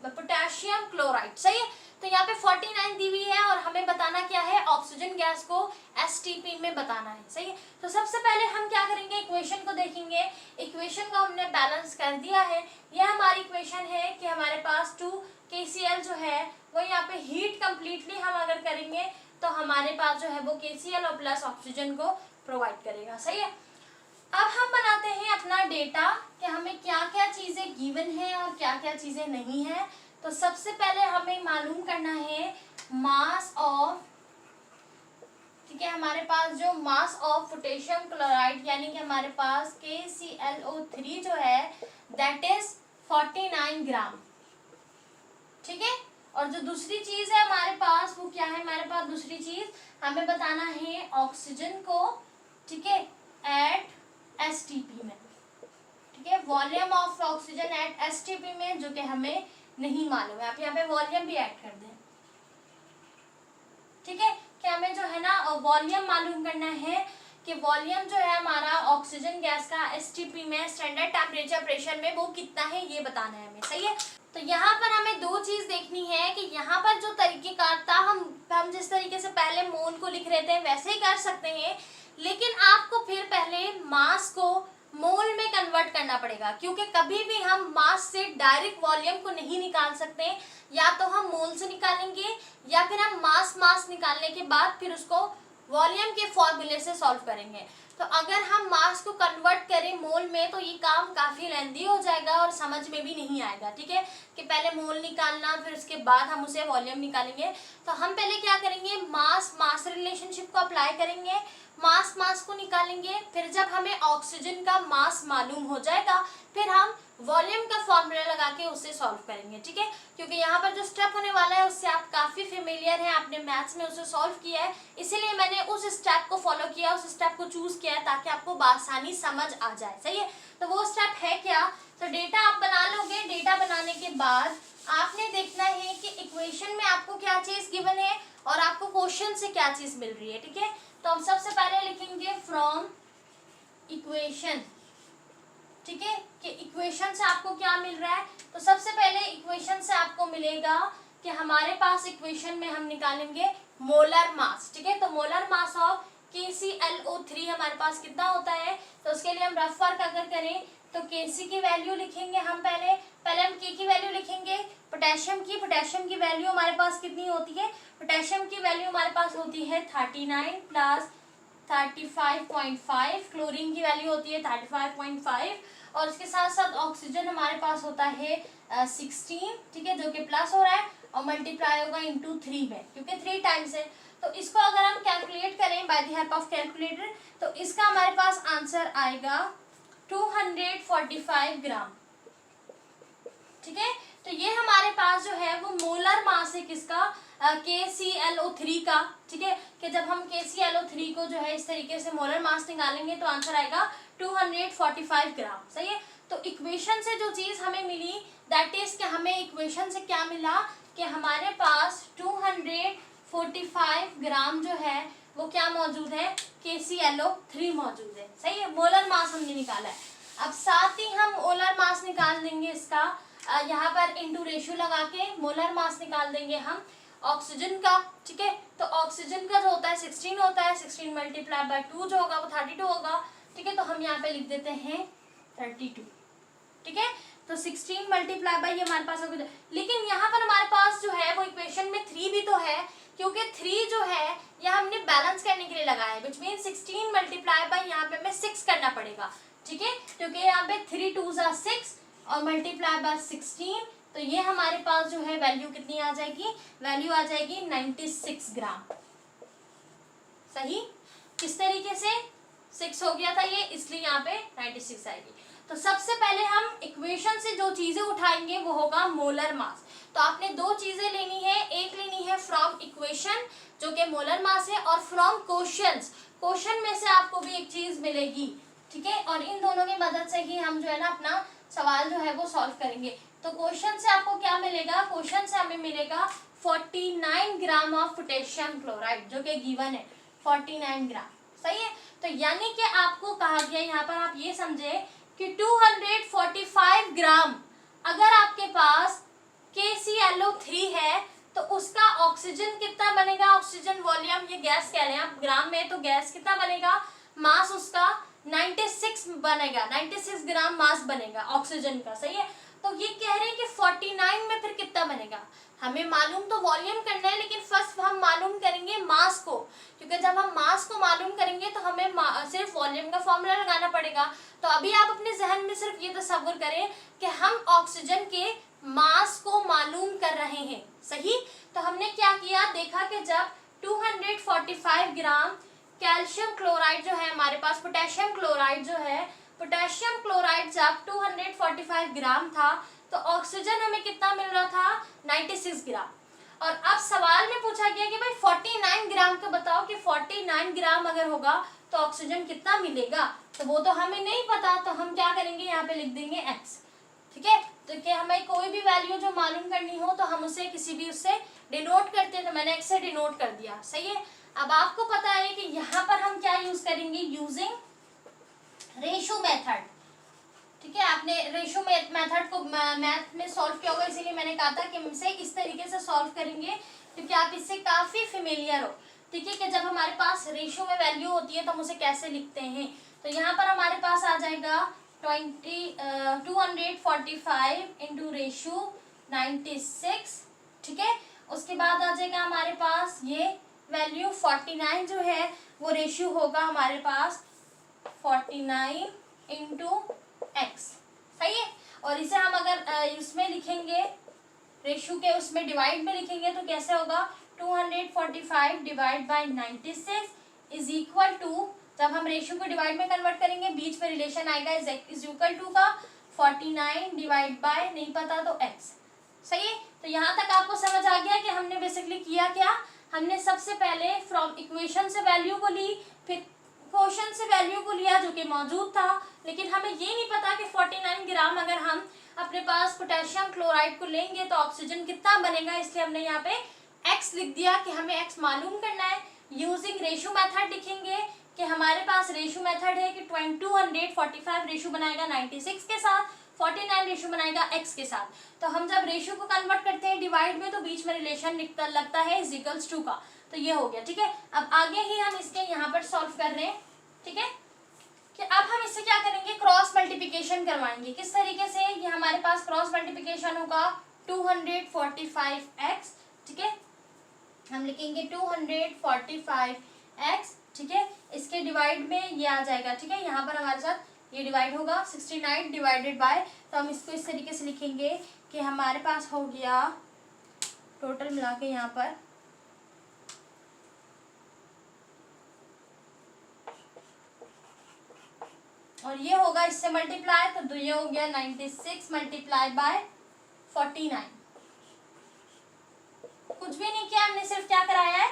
potassium chloride, सही है। तो यहाँ पे 49 दी हुई है और हमें बताना क्या है, ऑक्सीजन गैस को एसटीपी में बताना है, सही है। तो सबसे पहले हम क्या करेंगे, इक्वेशन को देखेंगे। इक्वेशन को हमने बैलेंस कर दिया है। यह हमारी इक्वेशन है कि हमारे पास 2 KCl जो है वो यहाँ पे हीट कंप्लीटली हम अगर करेंगे तो हमारे पास जो है वो KCl और प्लस ऑक्सीजन को प्रोवाइड करेगा, सही है। अब हम बनाते हैं अपना डेटा कि हमें क्या क्या चीजें गिवन है और क्या क्या चीजें नहीं है। तो सबसे पहले हमें मालूम करना है मास ऑफ, ठीक है, हमारे पास जो मास ऑफ पोटेशियम क्लोराइड यानी कि हमारे पास KClO3 जो है दैट इज 49 ग्राम, ठीक है। और जो दूसरी चीज है हमारे पास वो क्या है, हमारे पास दूसरी चीज हमें बताना है ऑक्सीजन को, ठीक है, एट एसटीपी में, ठीक है, volume of oxygen at STP में, जो कि हमें नहीं मालूम है। आप यहाँ पे वॉल्यूम भी ऐड कर दें, ठीक है, कि हमें जो है ना वॉल्यूम मालूम करना है कि वॉल्यूम जो है हमारा ऑक्सीजन गैस का एसटीपी में स्टैंडर्ड टेम्परेचर प्रेशर में वो कितना है ये बताना है हमें, सही है। तो यहाँ पर हमें दो चीज देखनी है कि यहाँ पर जो तरीकेकार था, हम जिस तरीके से पहले मोल को लिख रहे थे वैसे ही कर सकते हैं, लेकिन आपको फिर पहले मास को मोल में कन्वर्ट करना पड़ेगा, क्योंकि कभी भी हम मास से डायरेक्ट वॉल्यूम को नहीं निकाल सकते। या तो हम मोल से निकालेंगे या फिर हम मास निकालने के बाद फिर उसको वॉल्यूम के फॉर्मूले से सॉल्व करेंगे। तो अगर हम मास को कन्वर्ट करें मोल में तो ये काम काफ़ी लेंदी हो जाएगा और समझ में भी नहीं आएगा, ठीक है, कि पहले मोल निकालना फिर उसके बाद हम उसे वॉल्यूम निकालेंगे। तो हम पहले क्या करेंगे, मास रिलेशनशिप को अप्लाई करेंगे, मास को निकालेंगे, फिर जब हमें ऑक्सीजन का मास मालूम हो जाएगा फिर हम वॉल्यूम का फॉर्मूला लगा के उससे सॉल्व करेंगे, ठीक है। क्योंकि यहाँ पर जो स्टेप होने वाला है उससे आप काफ़ी फेमिलियर हैं, आपने मैथ्स में उसे सॉल्व किया है, इसीलिए मैंने उस स्टेप को फॉलो किया, उस स्टेप को चूज किया है ताकि आपको आसानी समझ आ जाए, सही है। तो वो स्टेप है क्या, तो डेटा आप बना लोगे, डेटा बनाने के बाद आपने देखना है कि इक्वेशन में आपको क्या चीज़ गिवन है और आपको क्वेश्चन से क्या चीज़ मिल रही है, ठीक है। तो हम सबसे पहले लिखेंगे फ्रॉम इक्वेशन, ठीक है, कि इक्वेशन से आपको क्या मिल रहा है। तो सबसे पहले इक्वेशन से आपको मिलेगा कि हमारे पास इक्वेशन में हम निकालेंगे मोलर मास, ठीक है। तो मोलर मास ऑफ KClO3 हमारे पास कितना होता है, तो उसके लिए हम रफ वर्क अगर करें तो Kc की वैल्यू लिखेंगे हम पहले हम K की वैल्यू लिखेंगे, पोटेशियम की वैल्यू हमारे पास कितनी होती है, पोटेशियम की वैल्यू हमारे पास होती है 39 प्लस 35.5, क्लोरीन की वैल्यू होती है 35.5 और इसके साथ साथ ऑक्सीजन हमारे पास होता है 16, ठीक है, जो कि प्लस हो रहा है और मल्टीप्लाई होगा इंटू 3 में, क्योंकि 3 टाइम्स है। तो इसको अगर हम कैलकुलेट करें by the help of calculator तो इसका हमारे पास आंसर आएगा 245 ग्राम, ठीक है। तो ये हमारे पास जो है वो मोलर मास है किसका, KClO3 का, ठीक है, कि जब हम KClO3 को जो है इस तरीके से मोलर मास निकालेंगे तो आंसर आएगा 245 ग्राम, सही है। तो इक्वेशन से जो चीज़ हमें मिली दैट इज कि हमें इक्वेशन से क्या मिला कि हमारे पास 245 ग्राम जो है वो क्या मौजूद है, KClO3 मौजूद है, सही है। मोलर मास हमने निकाला है। अब साथ ही हम मोलर मास निकाल देंगे इसका यहाँ पर इंटू रेशियो लगा के मोलर मास निकाल देंगे हम ऑक्सीजन का, ठीक है। तो ऑक्सीजन का जो होता है 16 होता है, 16 मल्टीप्लाई बाय 2 जो होगा वो 32 होगा, ठीक है। तो हम यहाँ पे लिख देते हैं 32, ठीक है। तो 16 मल्टीप्लाई बाय ये हमारे पास होगा, लेकिन यहाँ पर हमारे पास जो है वो इक्वेशन में 3 भी तो है, क्योंकि 3 जो है यह हमने बैलेंस करने के लिए लगाया है, विच मीन 16 मल्टीप्लाई बाय यहाँ पे हमें 6 करना पड़ेगा, ठीक है, क्योंकि यहाँ पे 3 2 6 और मल्टीप्लाई बाय 16, तो ये हमारे पास जो है वैल्यू कितनी आ जाएगी, वैल्यू आ जाएगी 96 ग्राम, सही। किस तरीके से 6 हो गया था ये, इसलिए यहाँ पे 96 आएगी। तो सबसे पहले हम इक्वेशन से जो चीजें उठाएंगे वो होगा मोलर मास। तो आपने दो चीजें लेनी है, एक लेनी है फ्रॉम इक्वेशन जो कि मोलर मास है, और फ्रॉम क्वेश्चंस, क्वेश्चन में से आपको भी एक चीज मिलेगी, ठीक है। और इन दोनों की मदद से ही हम जो है ना अपना सवाल जो है वो सॉल्व करेंगे। तो क्वेश्चन से आपको क्या मिलेगा, क्वेश्चन से हमें मिलेगा 49 ग्राम ऑफ पोटेशियम क्लोराइड जो कि गिवन है 49 ग्राम, सही है। तो यानी कि आपको कहा गया यहाँ पर आप ये समझे कि 245 ग्राम अगर आपके पास KClO3 है तो उसका ऑक्सीजन कितना बनेगा, ऑक्सीजन वॉल्यूम, ये गैस कह रहे हैं आप ग्राम में, तो गैस कितना बनेगा, मास उसका 96 बनेगा, 96 ग्राम मास बनेगा ऑक्सीजन का, सही है। तो ये कह रहे हैं कि 49 में फिर कितना बनेगा, हमें मालूम तो वॉल्यूम करना है, लेकिन फर्स्ट हम मालूम करेंगे मास को, क्योंकि जब हम मास को मालूम करेंगे तो हमें सिर्फ वॉल्यूम का फॉर्मूला लगाना पड़ेगा। तो अभी आप अपने जहन में सिर्फ ये तसव्वुर करें कि हम ऑक्सीजन के मास को मालूम कर रहे हैं, सही। तो हमने क्या किया, देखा कि जब 245 ग्राम कैल्शियम क्लोराइड जो है हमारे पास, पोटेशियम क्लोराइड जो है, पोटेशियम क्लोराइड जब 245 ग्राम था तो ऑक्सीजन हमें कितना मिल रहा था, 96 ग्राम। और अब सवाल में पूछा गया कि भाई 49 ग्राम का बताओ कि 49 ग्राम अगर होगा तो ऑक्सीजन कितना मिलेगा, तो वो तो हमें नहीं पता, तो हम क्या करेंगे, यहाँ पे लिख देंगे x, ठीक है। तो कि हमें कोई भी वैल्यू जो मालूम करनी हो तो हम उसे किसी भी उससे डिनोट करते हैं, तो मैंने x से डिनोट कर दिया, सही है। अब आपको पता है कि यहाँ पर हम क्या यूज करेंगे, यूजिंग रेशो मेथड, ठीक है। आपने रेशो मेथड को मैथ में सॉल्व किया होगा, इसीलिए मैंने कहा था कि हम इसे इस तरीके से सॉल्व करेंगे क्योंकि आप इससे काफी फेमिलियर हो, ठीक है, कि जब हमारे पास रेशो में वैल्यू होती है तो हम उसे कैसे लिखते हैं। तो यहाँ पर हमारे पास आ जाएगा 245 इंटू रेशो 96, ठीक है। उसके बाद आ जाएगा हमारे पास ये वैल्यू 49 जो है वो रेशियो होगा हमारे पास 49 इंटू एक्स, सही है। और इसे हम अगर इसमें लिखेंगे रेशियो के उसमें डिवाइड में लिखेंगे तो कैसे होगा, 245 divide by 96 is equal to, जब हम रेशियो को डिवाइड में कन्वर्ट करेंगे बीच में रिलेशन आएगा इज इक्वल टू का 49 डिवाइड बाय नहीं पता तो x। सही है, तो यहाँ तक आपको समझ आ गया कि हमने बेसिकली किया क्या, हमने सबसे पहले फ्रॉम इक्वेशन से वैल्यू को ली, फिर क्वेश्चन से वैल्यू को लिया जो कि मौजूद था, लेकिन हमें ये नहीं पता कि 49 ग्राम अगर हम अपने पास पोटेशियम क्लोराइड को लेंगे तो ऑक्सीजन कितना बनेगा, इसलिए हमने यहाँ पे x लिख दिया कि हमें x मालूम करना है। यूजिंग रेशो मेथड लिखेंगे कि हमारे पास रेशो मेथड है कि 245 रेशो बनाएगा 96 के साथ, 49 रेशो बनाएगा x के साथ। तो हम जब रेशो को कन्वर्ट करते हैं डिवाइड में तो बीच में रिलेशन लगता है इज इक्वल्स टू का, तो ये हो गया। ठीक है, अब आगे ही हम इसके यहाँ पर सॉल्व कर रहे हैं। ठीक है, कि अब हम इससे क्या करेंगे, क्रॉस मल्टीप्लिकेशन करवाएंगे। किस तरीके से, ये हमारे पास क्रॉस मल्टीप्लिकेशन होगा 245x। ठीक है, हम लिखेंगे 245x। ठीक है, इसके डिवाइड में ये आ जाएगा। ठीक है, यहाँ पर हमारे साथ ये डिवाइड होगा 69 डिवाइडेड बाय, तो हम इसको इस तरीके से लिखेंगे कि हमारे पास हो गया टोटल मिला के यहाँ पर और ये होगा इससे मल्टीप्लाई, तो ये हो गया 96 मल्टीप्लाई बाय 49। कुछ भी नहीं किया हमने, सिर्फ क्या कराया है,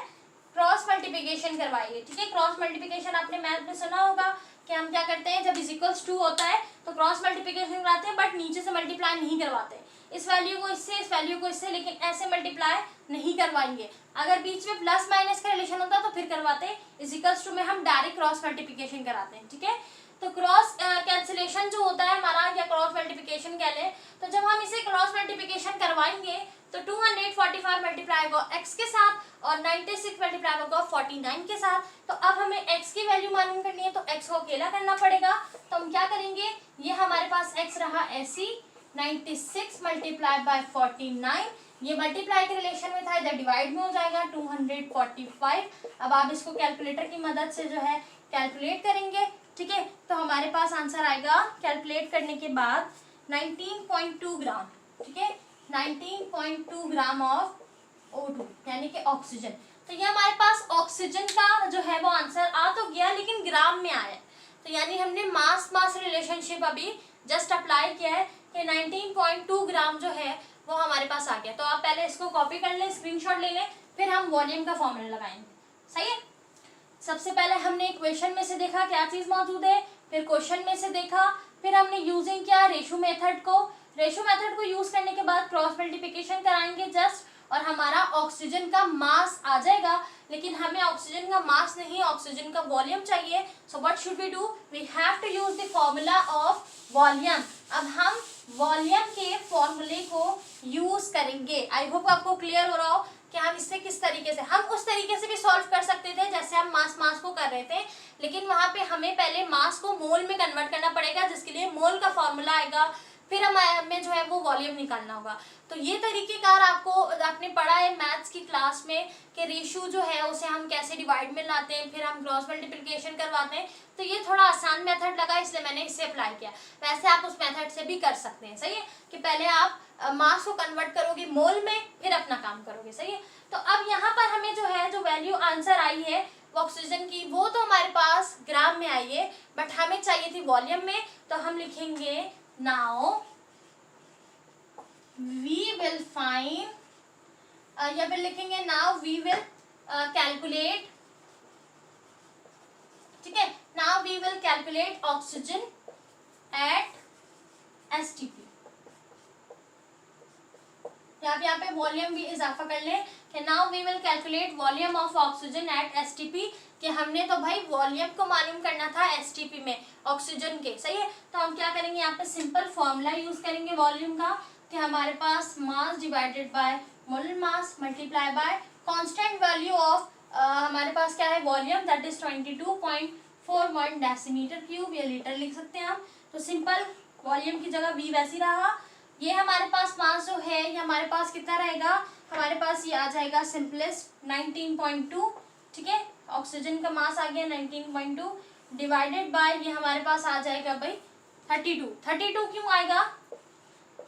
क्रॉस मल्टीप्लिकेशन करवाई है। ठीक है, क्रॉस मल्टीप्लिकेशन आपने मैथ में सुना होगा कि हम क्या करते हैं, जब इज इक्वल्स टू होता है तो क्रॉस मल्टीप्लिकेशन कराते हैं, बट नीचे से मल्टीप्लाई नहीं करवाते। इस वैल्यू को इससे, इस वैल्यू को इससे, लेकिन ऐसे मल्टीप्लाई नहीं करवाएंगे। अगर बीच में प्लस माइनस का रिलेशन होता तो फिर करवाते, इज इक्वल्स टू में हम डायरेक्ट क्रॉस मल्टीप्लिकेशन कराते हैं। ठीक है, तो क्रॉस कैंसिलेशन जो होता है हमारा, या क्रॉस मल्टीप्लिकेशन कह लें, तो जब हम इसे क्रॉस मल्टीप्लिकेशन करवाएंगे तो 245 मल्टीप्लाई होगा x के साथ और 96 मल्टीप्लाई होगा 49 के साथ। तो अब हमें x की वैल्यू मालूम करनी है तो x को अकेला करना पड़ेगा। तो हम क्या करेंगे, ये हमारे पास x रहा ऐसी 96 मल्टीप्लाई बाय 49, ये मल्टीप्लाई के रिलेशन में था, इधर डिवाइड में हो जाएगा 245। अब आप इसको कैलकुलेटर की मदद से जो है कैलकुलेट करेंगे। ठीक है, तो हमारे पास आंसर आएगा कैलकुलेट करने के बाद 19.2 ग्राम। ठीक है, 19.2 ग्राम ऑफ O2 यानी कि ऑक्सीजन। तो ये हमारे पास ऑक्सीजन का जो है वो आंसर आ तो गया, लेकिन ग्राम में आया। तो यानी हमने मास मास रिलेशनशिप अभी जस्ट अप्लाई किया है कि 19.2 ग्राम जो है वो हमारे पास आ गया। तो आप पहले इसको कॉपी कर लें, स्क्रीनशॉट ले लें, फिर हम वॉल्यूम का फॉर्मूला लगाएंगे। सही है, सबसे पहले हमने इक्वेशन में से देखा क्या चीज़ मौजूद है, फिर क्वेश्चन में से देखा, फिर हमने यूजिंग किया रेशो मेथड को। रेशो मेथड को यूज करने के बाद क्रॉस मल्टीप्लिकेशन कराएंगे जस्ट, और हमारा ऑक्सीजन का मास आ जाएगा। लेकिन हमें ऑक्सीजन का मास नहीं, ऑक्सीजन का वॉल्यूम चाहिए। So what should we do, we have to use the formula of volume. अब हम वॉल्यूम के फॉर्मूले को यूज करेंगे। आई होप आपको क्लियर हो रहा हो कि हम इससे किस तरीके से, हम उस तरीके से भी सॉल्व कर सकते थे जैसे हम मास को कर रहे थे, लेकिन वहां पे हमें पहले मास को मोल में कन्वर्ट करना पड़ेगा, जिसके लिए मोल का फॉर्मूला आएगा, फिर हमें जो है वो वॉल्यूम निकालना होगा। तो ये तरीकेकार आपने पढ़ा है मैथ्स की क्लास में कि रेशो जो है उसे हम कैसे डिवाइड में लाते हैं, फिर हम क्रॉस मल्टीप्लिकेशन करवाते हैं। तो ये थोड़ा आसान मेथड लगा, इसलिए मैंने इसे अप्लाई किया। वैसे आप उस मेथड से भी कर सकते हैं। सही है, कि पहले आप मास को कन्वर्ट करोगे मोल में, फिर अपना काम करोगे। सही है, तो अब यहाँ पर हमें जो है जो वैल्यू आंसर आई है ऑक्सीजन की, वो तो हमारे पास ग्राम में आई है, बट हमें चाहिए थी वॉल्यूम में। तो हम लिखेंगे नाउ वी विल फाइंड, या फिर लिखेंगे नाउ वी विल कैलकुलेट। ठीक है, now we will calculate oxygen at STP। यहाँ पे वॉल्यूम भी इजाफा कर लें कि now we will calculate volume of oxygen at STP, कि हमने तो भाई वॉल्यूम को मालूम करना था STP में ऑक्सीजन के। सही है, तो हम क्या करेंगे, यहाँ पे सिंपल फॉर्मूला यूज करेंगे वॉल्यूम का, कि हमारे पास mass divided by molar mass multiply by constant value of हमारे पास क्या है volume, that is 22.41 decimetre cube, या लीटर लिख सकते हैं हम। तो सिंपल वॉल्यूम की जगह V वैसी रहा। ये हमारे पास मास जो है ये हमारे पास कितना रहेगा, हमारे पास ये आ जाएगा सिंपलेस्ट 19.2। ठीक है, ऑक्सीजन का मास आ गया 19.2 डिवाइडेड बाय ये हमारे पास आ जाएगा भाई 32। 32 क्यों आएगा,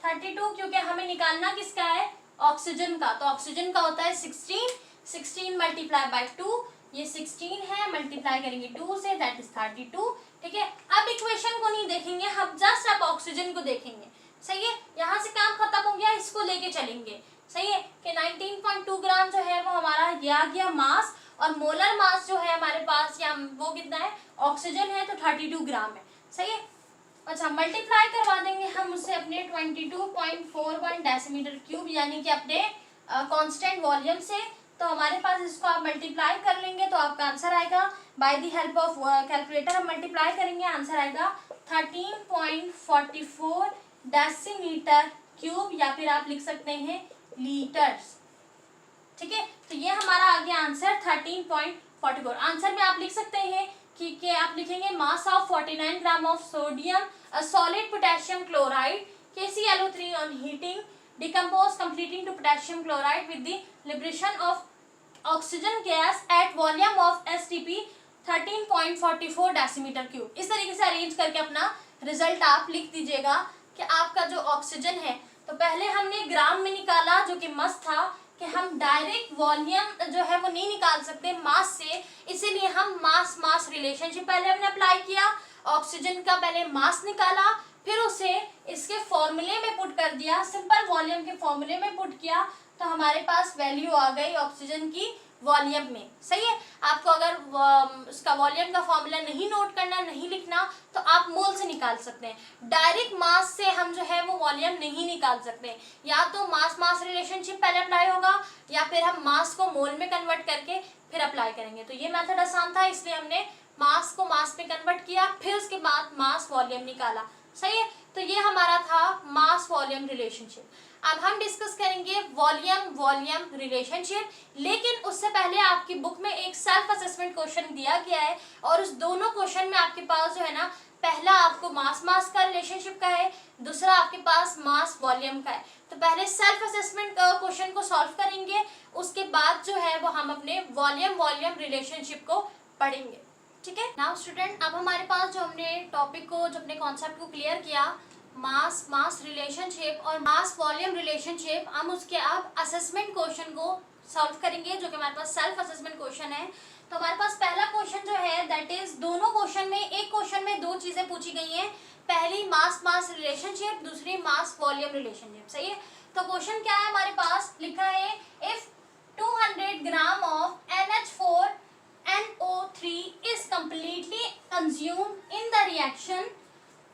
32 क्योंकि हमें निकालना किसका है, ऑक्सीजन का। तो ऑक्सीजन का होता है 16 मल्टीप्लाई बाय 2, ये 16 है, मल्टीप्लाई करेंगे 2 से, दैट इज 32। ठीक है, अब इक्वेशन को नहीं देखेंगे हम, जस्ट अब ऑक्सीजन को देखेंगे। सही है, यहाँ से काम खत्म हो गया, इसको लेके चलेंगे। सही है कि 19.2 ग्राम जो है वो हमारा ये आ गया मास, और मोलर मास जो है हमारे पास या वो कितना है, ऑक्सीजन है तो 32 ग्राम है। सही है, अच्छा मल्टीप्लाई करवा देंगे हम उससे अपने 22.41 डेसीमीटर क्यूब, यानी कि अपने कांस्टेंट वॉल्यूम से। तो हमारे पास इसको आप मल्टीप्लाई कर लेंगे तो आपका आंसर आएगा, by the help of calculator हम मल्टीप्लाई करेंगे, आंसर आएगा 13.44 डेसीमीटर क्यूब, या फिर आप लिख सकते हैं लीटर्स। ठीक है, तो ये हमारा आ गया आंसर 13.44। आंसर में आप लिख सकते हैं कि आप लिखेंगे mass of 49 gram of sodium solid potassium chloride KClO3 on heating decompose completing to potassium chloride with the liberation of oxygen gas at volume of STP 13.44 decimetre cube. इस तरीके से अरेंज करके अपना रिजल्ट आप लिख दीजिएगा कि आपका जो ऑक्सीजन है, तो पहले हमने ग्राम में निकाला जो कि मस था, कि हम डायरेक्ट वॉल्यूम जो है वो नहीं निकाल सकते मास से, इसीलिए हम मास मास रिलेशनशिप पहले हमने अप्लाई किया, ऑक्सीजन का पहले मास निकाला, फिर उसे इसके फॉर्मूले में पुट कर दिया, सिंपल वॉल्यूम के फॉर्मूले में पुट किया, तो हमारे पास वैल्यू आ गई ऑक्सीजन की वॉल्यूम में। सही है, आपको अगर उसका वॉल्यूम का फॉर्मूला नहीं नोट करना, नहीं लिखना, तो आप मोल से निकाल सकते हैं। डायरेक्ट मास से हम जो है वो वॉल्यूम नहीं निकाल सकते, या तो मास मास रिलेशनशिप पहले अप्लाई होगा, या फिर हम मास को मोल में कन्वर्ट करके फिर अप्लाई करेंगे। तो ये मेथड आसान था, इसलिए हमने मास को मास में कन्वर्ट किया, फिर उसके बाद मास वॉल्यूम निकाला। सही है, तो ये हमारा था मास वॉल्यूम रिलेशनशिप। अब हम डिस्कस करेंगे वॉल्यूम वॉल्यूम रिलेशनशिप, लेकिन उससे पहले आपकी बुक में एक सेल्फ असेसमेंट क्वेश्चन दिया गया है, और उस दोनों क्वेश्चन में आपके पास जो है ना, पहला आपको मास मास का रिलेशनशिप का है, दूसरा आपके पास मास वॉल्यूम का है। तो पहले सेल्फ असेसमेंट क्वेश्चन को सॉल्व करेंगे, उसके बाद जो है वो हम अपने वॉल्यूम वॉल्यूम रिलेशनशिप को पढ़ेंगे। ठीक है, नाउ स्टूडेंट, अब हमारे पास जो हमने टॉपिक को, जो अपने कॉन्सेप्ट को क्लियर किया, मास मास रिलेशनशिप और मास वॉल्यूम रिलेशनशिप, हम उसके अब असेसमेंट क्वेश्चन को सॉल्व करेंगे, जो कि हमारे पास सेल्फ असेसमेंट क्वेश्चन है। तो हमारे पास पहला क्वेश्चन जो है, दैट इज दोनों क्वेश्चन में, एक क्वेश्चन में दो चीजें पूछी गई हैं, पहली मास मास रिलेशनशिप, दूसरी मास वॉल्यूम रिलेशनशिप। सही है, तो क्वेश्चन क्या है हमारे पास, लिखा है if 200 gram of NH4NO3 is completely consumed in the reaction,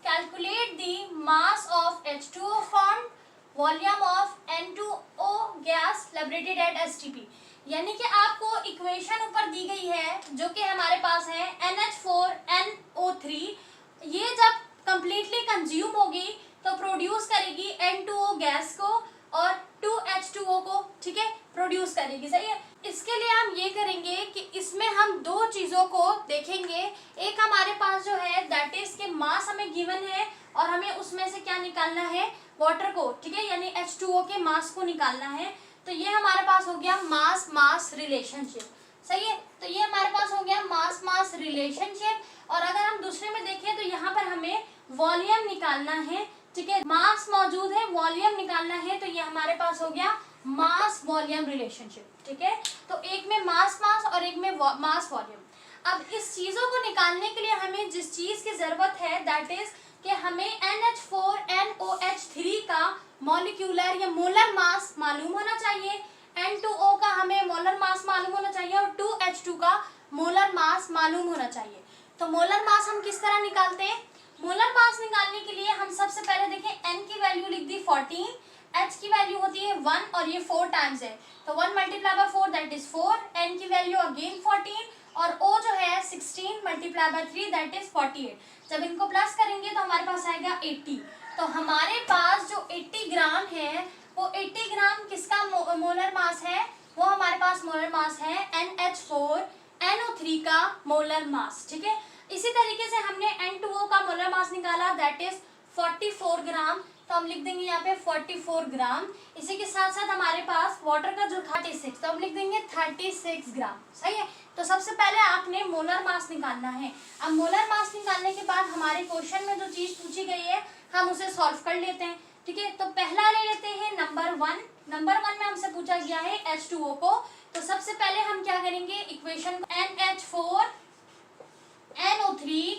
calculate the mass of H2O formed, volume of N2O gas liberated at STP। यानी कि आपको इक्वेशन ऊपर दी गई है, जो कि हमारे पास है NH4NO3, ये जब कंप्लीटली कंज्यूम होगी तो प्रोड्यूस करेगी N2O गैस को और 2H2O को, ठीक है, प्रोड्यूस करेगी। सही है, इसके लिए हम ये करेंगे कि इसमें हम दो चीज़ों को देखेंगे। एक हमारे पास जो है दैट इज के मास हमें गिवन है, और हमें उसमें से क्या निकालना है, वाटर को, ठीक है, यानी H2O के मास को निकालना है। तो ये हमारे पास हो गया मास मास रिलेशनशिप। सही है, तो ये हमारे पास हो गया मास मास रिलेशनशिप। और अगर हम दूसरे में देखें तो यहाँ पर हमें वॉल्यूम निकालना है, ठीक है, मास मौजूद है, वॉल्यूम निकालना है, तो ये हमारे पास हो गया मास वॉल्यूम रिलेशनशिप। ठीक है, तो एक में मास मास और एक में मास वॉल्यूम। अब इस चीज़ों को निकालने के लिए हमें जिस चीज़ की ज़रूरत है, दैट इज कि हमें NH4NOH3 का मॉलिक्यूलर या मोलर मास मालूम होना चाहिए, N2O का हमें मोलर मास मालूम होना चाहिए, और 2H2 का मोलर मास मालूम होना चाहिए। तो मोलर मास हम किस तरह निकालते हैं, मोलर मास निकालने के लिए हम सबसे पहले देखें, N की वैल्यू लिख दी 14, H की वैल्यू होती है 1, और ये 4 टाइम्स है, तो 1 multiply by 4 that is 4, N की वैल्यू अगेन 14, और O जो है 16 मल्टीप्लाई बाय 3 दैट इज 48। जब इनको प्लस करेंगे तो हमारे पास आएगा 80। तो हमारे पास जो 80 ग्राम है, वो 80 ग्राम किसका मोलर मास है, वो हमारे पास मोलर मास है NH4NO3 का मोलर मास। ठीक है, इसी तरीके से हमने N2O का मोलर मास निकाला, दैट इज 44 ग्राम, तो हम लिख देंगे यहाँ पे 44 ग्राम। इसी के साथ साथ हमारे पास वाटर का जो 36, तो हम लिख देंगे 36 ग्राम। सही है, तो सबसे पहले आपने मोलर मास निकालना है। अब मोलर मास निकालने के बाद हमारे क्वेश्चन में जो चीज़ पूछी गई है, हम उसे सॉल्व कर लेते हैं। ठीक है, तो पहला ले लेते हैं नंबर 1। नंबर 1 में हमसे पूछा गया है H2O को, तो सबसे पहले हम क्या करेंगे, इक्वेशन NH4NO3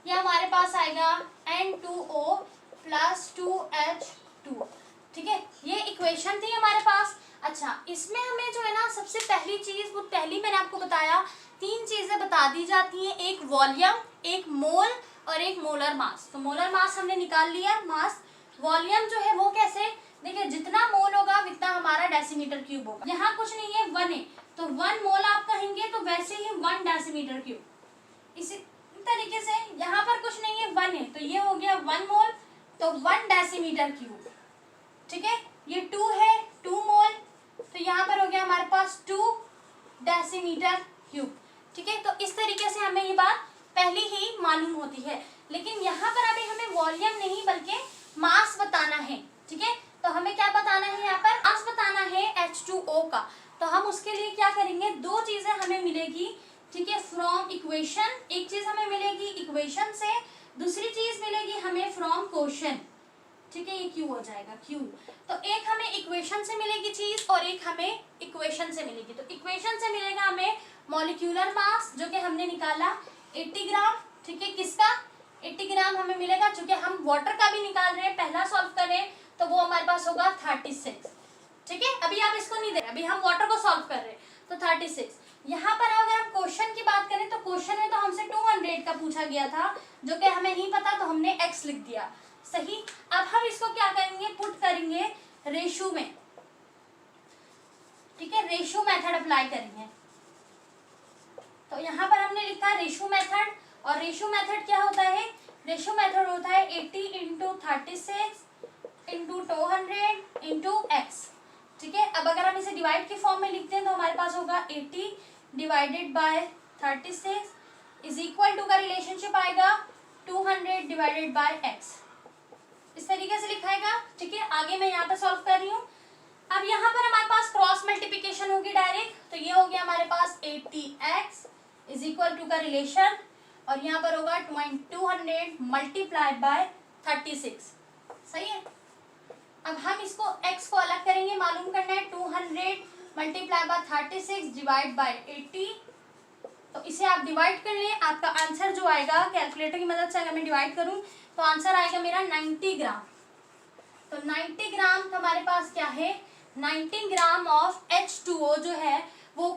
ये हमारे पास आएगा N2O प्लस 2H2। ठीक है, ये इक्वेशन थी हमारे पास। अच्छा, इसमें हमें जो है ना सबसे पहली चीज, वो पहली मैंने आपको बताया, 3 चीजें बता दी जाती हैं, एक वॉल्यूम, एक मोल और एक मोलर मास। तो मोलर मास हमने निकाल लिया, मास। वॉल्यूम जो है वो कैसे, देखिए जितना मोल होगा उतना हमारा डेसीमीटर क्यूब होगा। यहाँ कुछ नहीं है, 1 है, तो 1 मोल आप कहेंगे तो वैसे ही 1 डेसीमीटर क्यूब। इसी तरीके से यहाँ पर कुछ नहीं है, 1 है, तो ये हो गया 1 मोल, तो 1 डेसीमीटर क्यूब। ठीक है, ये 2 है, 2 मोल, तो यहाँ पर हो गया हमारे पास 2 डेसीमीटर क्यूब। ठीक है, तो इस तरीके से हमें ये बात पहले ही मालूम होती है। लेकिन यहाँ पर अभी हमें वॉल्यूम नहीं बल्कि मास बताना है। ठीक है, तो हमें क्या बताना है, यहाँ पर मास बताना है H2O का। तो हम उसके लिए क्या करेंगे, 2 चीजें हमें मिलेगी। ठीक है, फ्रॉम इक्वेशन, एक चीज हमें मिलेगी इक्वेशन से, दूसरी चीज मिलेगी हमें फ्रॉम क्वेश्चन। ठीक है, ये क्यू हो जाएगा, क्यू। तो एक हमें इक्वेशन से मिलेगी चीज और एक हमें इक्वेशन से मिलेगी। तो इक्वेशन से मिलेगा हमें मॉलिक्यूलर मास, जो कि हमने निकाला 80 ग्राम। ठीक है, किसका, 80 ग्राम हमें मिलेगा। चूंकि हम वाटर का भी निकाल रहे हैं, पहला सॉल्व करें तो वो हमारे पास होगा 36। ठीक है, अभी आप इसको नहीं दे रहे, अभी हम वाटर को सॉल्व कर रहे हैं, तो 36। यहाँ पर अगर हम क्वेश्चन की बात करें तो क्वेश्चन में तो हमसे 200 का पूछा गया था, जो कि हमें नहीं पता, तो हमने x लिख दिया। सही, अब हम इसको क्या करेंगे, पुट करेंगे रेशो में। ठीक है, रेशो मेथड अप्लाई करेंगे। तो यहाँ पर हमने लिखा रेशो मेथड, और रेशो मेथड क्या होता है, रेशो मेथड होता है 80 इंटू 36 इंटू 200 इंटू x। ठीक है, अब अगर हम इसे डिवाइड के फॉर्म में लिखते हैं तो हमारे पास होगा 80 divided by 36 is equal to का रिलेशनशिप आएगा 200 डिवाइडेड बाय x। इस तरीके से लिखाएगा। ठीक है, आगे मैं यहाँ पे सॉल्व कर रही हूँ। अब यहाँ पर हमारे पास क्रॉस मल्टीप्लिकेशन होगी डायरेक्ट, तो ये हो गया हमारे पास 80x इज इक्वल टू का रिलेशन, और यहाँ पर होगा 200 मल्टीप्लाइड बाय 36। सही है, अब हम इसको x को अलग करेंगे, मालूम करना है 200 मल्टीप्लाई बाय 36 डिवाइड बाय 80। तो इसे आप डिवाइड कर लें, आपका आंसर जो आएगा कैलकुलेटर की मदद से अगर मैं डिवाइड करूं तो आंसर आएगा मेरा 90 ग्राम। तो 90 ग्राम हमारे पास क्या है, 90 ग्राम ऑफ H2O जो है वो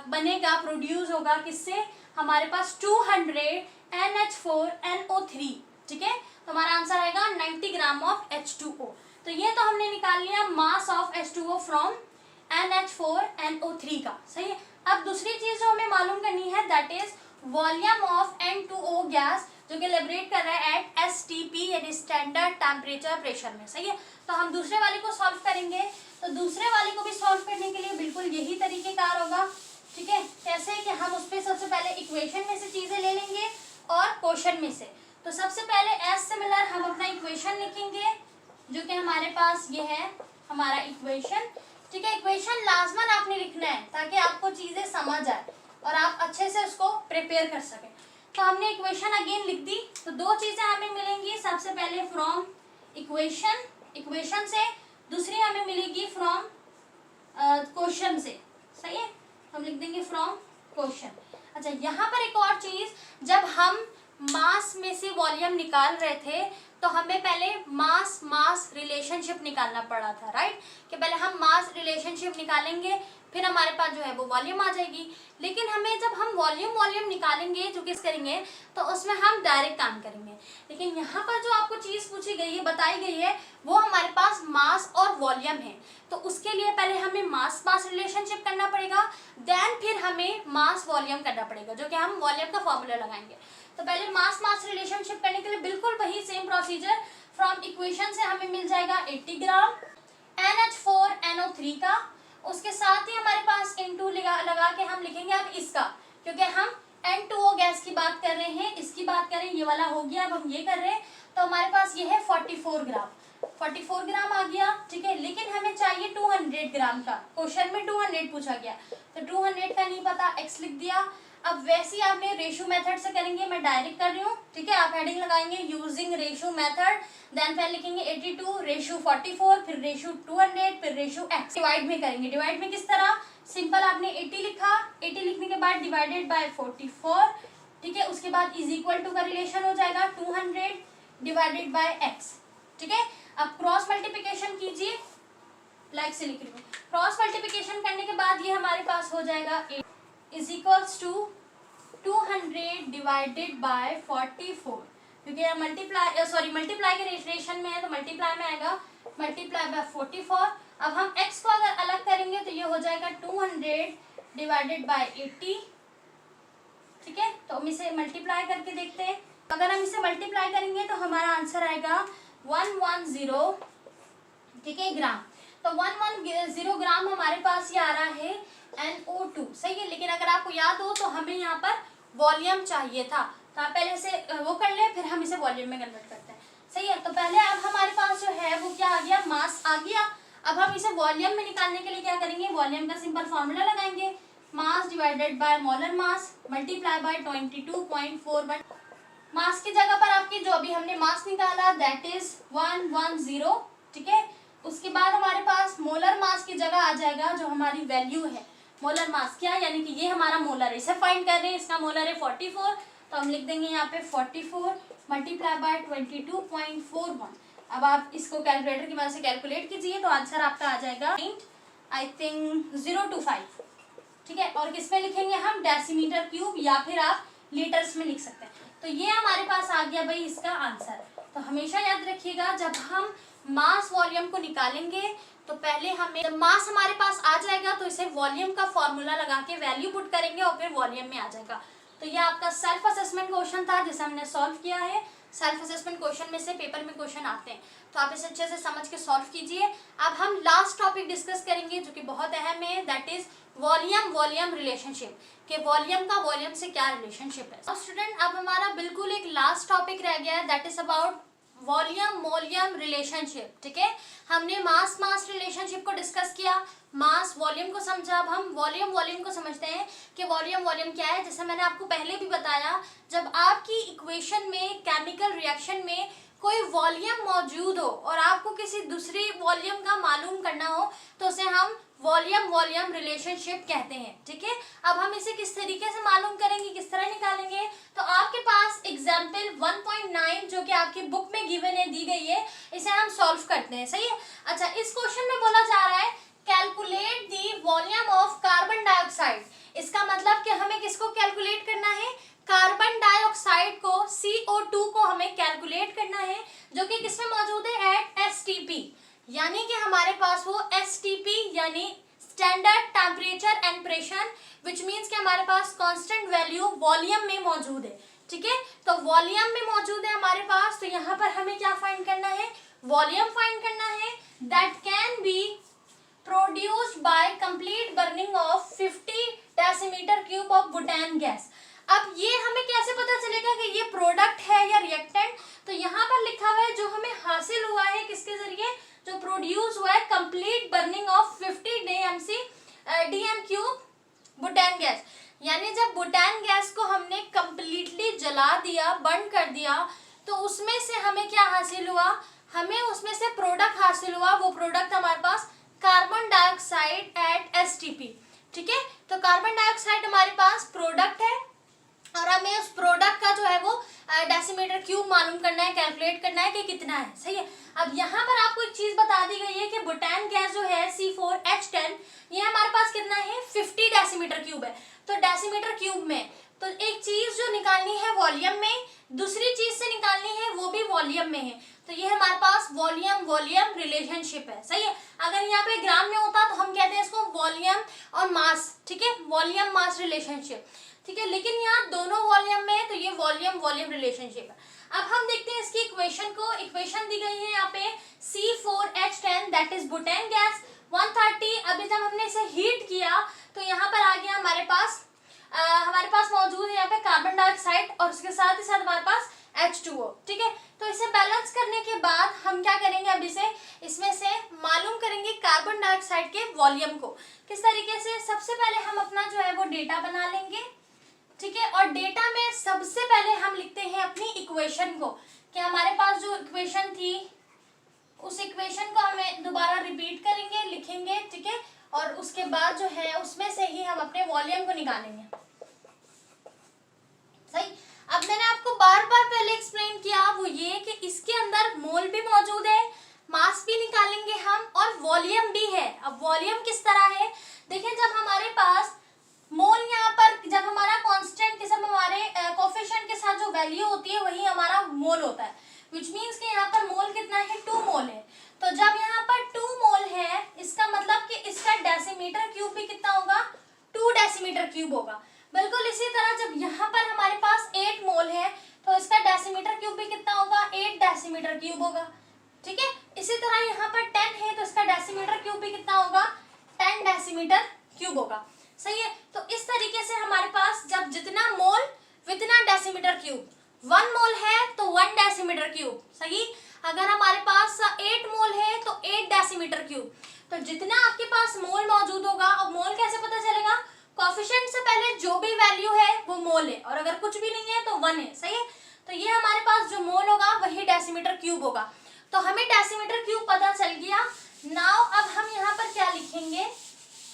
बनेगा, प्रोड्यूस होगा किससे, हमारे पास 200 NH4NO3। ठीक है, तो हमारा आंसर आएगा 90 ग्राम ऑफ H2O। तो ये तो हमने निकाल लिया mass of H2O from NH4NO3 का। सही है, अब दूसरी चीज जो हमें मालूम करनी है that is volume of N2O gas, जो कि लिबरेट कर रहा है एट STP यानी स्टैंडर्ड टेम्परेचर प्रेशर में। सही है, तो हम दूसरे वाले को सॉल्व करेंगे। तो दूसरे वाले को भी सॉल्व करने के लिए बिल्कुल यही तरीकेकार होगा। ठीक है, कैसे कि हम उस पर सबसे पहले इक्वेशन में से चीजें ले लेंगे और क्वेश्चन में से। तो सबसे पहले एज सिमिलर हम अपना इक्वेशन लिखेंगे, जो कि हमारे पास ये है हमारा इक्वेशन। ठीक है, इक्वेशन लाजमन आपने लिखना है ताकि आपको चीजें समझ आए और आप अच्छे से उसको प्रिपेयर कर सकें। तो हमने इक्वेशन अगेन लिख दी। तो 2 चीजें हमें मिलेंगी, सबसे पहले फ्रॉम इक्वेशन, इक्वेशन से, दूसरी हमें मिलेगी फ्रॉम क्वेश्चन से। सही है, हम लिख देंगे फ्रॉम क्वेश्चन। अच्छा, यहाँ पर एक और चीज, जब हम मास में से वॉल्यूम निकाल रहे थे तो हमें पहले मास मास रिलेशनशिप निकालना पड़ा था, राइट, कि पहले हम मास रिलेशनशिप निकालेंगे फिर हमारे पास जो है वो वॉल्यूम आ जाएगी। लेकिन हमें जब हम वॉल्यूम निकालेंगे, जो किस करेंगे, तो उसमें हम डायरेक्ट काम करेंगे। लेकिन यहाँ पर जो आपको चीज़ पूछी गई है, बताई गई है, वो हमारे पास मास और वॉल्यूम है। तो उसके लिए पहले हमें मास मास रिलेशनशिप करना पड़ेगा, देन फिर हमें मास वॉल्यूम करना पड़ेगा, जो कि हम वॉल्यूम का फॉर्मूला लगाएंगे। तो पहले मास मास रिलेशनशिप करने के लिए बिल्कुल वही सेम प्रोसीजर, फ्रॉम इक्वेशन से हमें मिल जाएगा 80 ग्राम NH4NO3 का, उसके साथ ही हमारे पास इनटू लगा के हम लिखेंगे अब इसका, क्योंकि हम N2O गैस की बात कर रहे हैं, इसकी बात करें, ये वाला हो गया, अब हम ये कर रहे हैं, तो हमारे पास ये है 44 ग्राम, 44 ग्राम आ गया। ठीक है, लेकिन हमें चाहिए 200 ग्राम का, क्वेश्चन में 200 पूछा गया, तो 200 का नहीं पता, x लिख दिया। अब वैसे ही आपने रेशो मेथड से करेंगे, मैं डायरेक्ट कर रही हूँ। ठीक है, आप हेडिंग लगाएंगे यूजिंग रेशो मेथड, देन फिर लिखेंगे 82 रेशो 44, फिर रेशो 200, फिर रेशो x। डिवाइड में करेंगे, डिवाइड में किस तरह, सिंपल आपने 80 लिखा, 80 लिखने के बाद डिवाइडेड बाय 44। ठीक है। उसके बाद इज इक्वल टू का रिलेशन हो जाएगा 200 डिवाइडेड बाय x, ठीक है। अब क्रॉस मल्टीप्लिकेशन कीजिए, लाइक से लिख रही हूँ। क्रॉस मल्टीप्लिकेशन करने के बाद ये हमारे पास हो जाएगा 8 is equals to 200 divided by 44, क्योंकि मल्टीप्लाई के रेशरेशन में है तो मल्टीप्लाई में आएगा, मल्टीप्लाई बाय 44। अब हम x को अगर अलग करेंगे तो ये हो जाएगा 200 डिवाइडेड बाय 80, ठीक है। तो हम इसे मल्टीप्लाई करके देखते हैं। अगर हम इसे मल्टीप्लाई करेंगे तो हमारा आंसर आएगा 110, ठीक है, ग्राम। तो 110 ग्राम हमारे पास ये आ रहा है NO2, सही है। लेकिन अगर आपको याद हो तो हमें यहाँ पर वॉल्यूम चाहिए था, तो आप पहले से वो कर लें, फिर हम इसे वॉल्यूम में कन्वर्ट करते हैं, सही है। तो पहले अब हमारे पास जो है वो क्या आ गया, मास आ गया। अब हम इसे वॉल्यूम में निकालने के लिए क्या करेंगे, वॉल्यूम का सिंपल फॉर्मूला लगाएंगे, मास divided by molar mass multiply bye 22.41। मास की जगह पर आपकी जो अभी हमने मास निकाला दैट इज 110, ठीक है। उसके बाद हमारे पास मोलर मास की जगह आ जाएगा जो हमारी वैल्यू है, मोलर मास क्या, यानी कि ये हमारा मोलर है, इसे फाइंड कर रहे हैं, इसका मोलर है 44, तो हम लिख देंगे यहाँ पे 44 मल्टीप्लाई बाय 22.41। अब आप इसको कैलकुलेटर की मदद से कैलकुलेट कीजिए तो आंसर आपका आ जाएगा आई थिंक 025, ठीक है। और किस में लिखेंगे हम, डेसीमीटर क्यूब या फिर आप लीटर्स में लिख सकते हैं। तो ये हमारे पास आ गया भाई इसका आंसर। तो हमेशा याद रखिएगा जब हम मास वॉल्यूम को निकालेंगे तो पहले हमें, जब मास हमारे पास आ जाएगा तो इसे वॉल्यूम का फॉर्मूला लगा के वैल्यू पुट करेंगे और फिर वॉल्यूम में आ जाएगा। तो ये आपका सेल्फ असेसमेंट क्वेश्चन था जिसे हमने सॉल्व किया है। सेल्फ असेसमेंट क्वेश्चन में से पेपर में क्वेश्चन आते हैं, तो आप इसे अच्छे से समझ के सॉल्व कीजिए। अब हम लास्ट टॉपिक डिस्कस करेंगे जो कि बहुत अहम है, दैट इज वॉल्यूम रिलेशनशिप, के वॉल्यूम का वॉल्यूम से क्या रिलेशनशिप है। अब स्टूडेंट अब हमारा बिल्कुल एक लास्ट टॉपिक रह गया है, that is about volume relationship, ठीक है। हमने मास रिलेशनशिप को डिस्कस किया, मास वॉल्यूम को समझा। अब हम वॉल्यूम को समझते हैं कि वॉल्यूम क्या है। जैसे मैंने आपको पहले भी बताया, जब आपकी इक्वेशन में, केमिकल रिएक्शन में कोई वॉल्यूम मौजूद हो और आपको किसी दूसरी वॉल्यूम का मालूम करना हो तो उसे हम वॉल्यूम रिलेशनशिप कहते हैं, ठीक है। अब हम इसे किस तरीके से मालूम करेंगे, किस तरह निकालेंगे, तो आपके पास एग्जाम्पल 1.9 जो कि आपकी बुक में गिवन है, दी गई है, इसे हम सॉल्व करते हैं, सही है। अच्छा, इस क्वेश्चन में बोला जा रहा है calculate the volume of carbon dioxide. इसका मतलब कि हमें किसको कैलकुलेट करना है, कार्बन डाइऑक्साइड को, CO2 को हमें कैलकुलेट करना है, जो कि किसमें मौजूद है, एट STP, यानी कि हमारे पास वो STP यानी standard temperature and pressure, which means कि हमारे पास कांस्टेंट वैल्यू वॉल्यूम में मौजूद है, ठीक है। तो वॉल्यूम में मौजूद है हमारे पास, तो यहाँ पर हमें क्या फाइंड करना है, वॉल्यूम फाइंड करना है, that can be produced by complete burning of 50 decimetre cube of Bhutan gas. अब ये हमें कैसे पता चलेगा कि ये प्रोडक्ट है या रिएक्टेंट, तो यहाँ पर लिखा हुआ है जो हमें हासिल हुआ है किसके जरिए, जो प्रोड्यूस हुआ है complete burning of 50 dm cube Bhutan gas, यानी जब बुटान गैस को हमने कंप्लीटली जला दिया, बर्न कर दिया, तो उसमें से हमें क्या हासिल हुआ, हमें उसमें से प्रोडक्ट हासिल हुआ। वो प्रोडक्ट हमारे पास कार्बन डाइऑक्साइड एट STP, ठीक है। तो कार्बन डाइऑक्साइड हमारे पास प्रोडक्ट है और हमें उस प्रोडक्ट का जो है वो डेसीमीटर क्यूब मालूम करना है, कैलकुलेट करना है कि कितना है, सही है। अब यहाँ पर आपको एक चीज बता दी गई है कि बुटान गैस जो है C4H10, ये हमारे पास कितना है, 50 डेसीमीटर क्यूब है। तो डेसीमीटर क्यूब में तो एक चीज जो निकालनी है वॉल्यूम में, दूसरी चीज से निकालनी है वो भी वॉल्यूम में है, तो ये हमारे पास वॉल्यूम रिलेशनशिप है, सही है। अगर यहाँ पे ग्राम में होता तो हम कहते हैं इसको वॉल्यूम और मास, ठीक है, वॉल्यूम मास रिलेशनशिप, ठीक है। लेकिन यहाँ दोनों वॉल्यूम में है तो ये वॉल्यूम रिलेशनशिप है। अब हम देखते हैं इसकी इक्वेशन को। इक्वेशन दी गई है यहाँ पे C4H10 that is Bhutan gas 130। अभी जब हमने इसे हीट किया तो यहाँ पर आ गया हमारे पास मौजूद है यहाँ पे कार्बन डाइऑक्साइड और उसके साथ ही साथ हमारे पास H2O, ठीक है। तो इसे बैलेंस करने के बाद हम क्या करेंगे, अब इसमें से मालूम करेंगे कार्बन डाइऑक्साइड के वॉल्यूम को। किस तरीके से, सबसे पहले हम अपना जो है वो डेटा बना लेंगे, ठीक है। और डेटा में सबसे पहले हम लिखते हैं अपनी इक्वेशन को, कि हमारे पास जो इक्वेशन थी उस इक्वेशन को हमें दोबारा रिपीट करेंगे, लिखेंगे, ठीक है। और उसके बाद जो है उसमें से ही हम अपने वॉल्यूम को निकालेंगे, सही। अब मैंने आपको बार बार पहले एक्सप्लेन किया वो ये कि इसके अंदर मोल भी मौजूद है, मास भी निकालेंगे हम और वॉल्यूम भी है। अब वॉल्यूम किस तरह है, देखिए जब हमारे पास मोल यहाँ पर जब हमारा कांस्टेंट के साथ हमारे कोफिशिएंट के साथ जो वैल्यू होती है वही हमारा मोल होता है, विच मीन्स कि यहाँ पर मोल कितना है, 2 मोल है। तो जब यहाँ पर 2 मोल है इसका मतलब कि इसका डेसीमीटर क्यूब भी कितना होगा, 2 डेसीमीटर क्यूब होगा। बिल्कुल इसी तरह जब यहाँ पर हमारे पास 8 मोल है तो इसका डेसीमीटर क्यूब भी कितना होगा, 8 डेसीमीटर क्यूब होगा। ठीक है, इसी तरह यहाँ पर 10 है तो इसका डेसीमीटर क्यूब भी कितना होगा, 10 डेसीमीटर क्यूब होगा। सही है, तो इस तरीके से हमारे पास जब जितना मोल वितना डेसीमीटर क्यूब, 1 मोल है तो 1 डेसीमीटर क्यूब। सही, अगर हमारे पास 8 मोल है तो 8 डेसीमीटर क्यूब। तो जितना आपके पास मोल मौजूद होगा, और मोल कैसे पता चलेगा, कोफिशिएंट से पहले जो भी वैल्यू है वो मोल है और अगर कुछ भी नहीं है तो 1 है। सही है, तो ये हमारे पास जो मोल होगा वही डेसीमीटर क्यूब होगा। तो हमें डेसीमीटर क्यूब पता चल गया। नाउ अब हम यहाँ पर क्या लिखेंगे,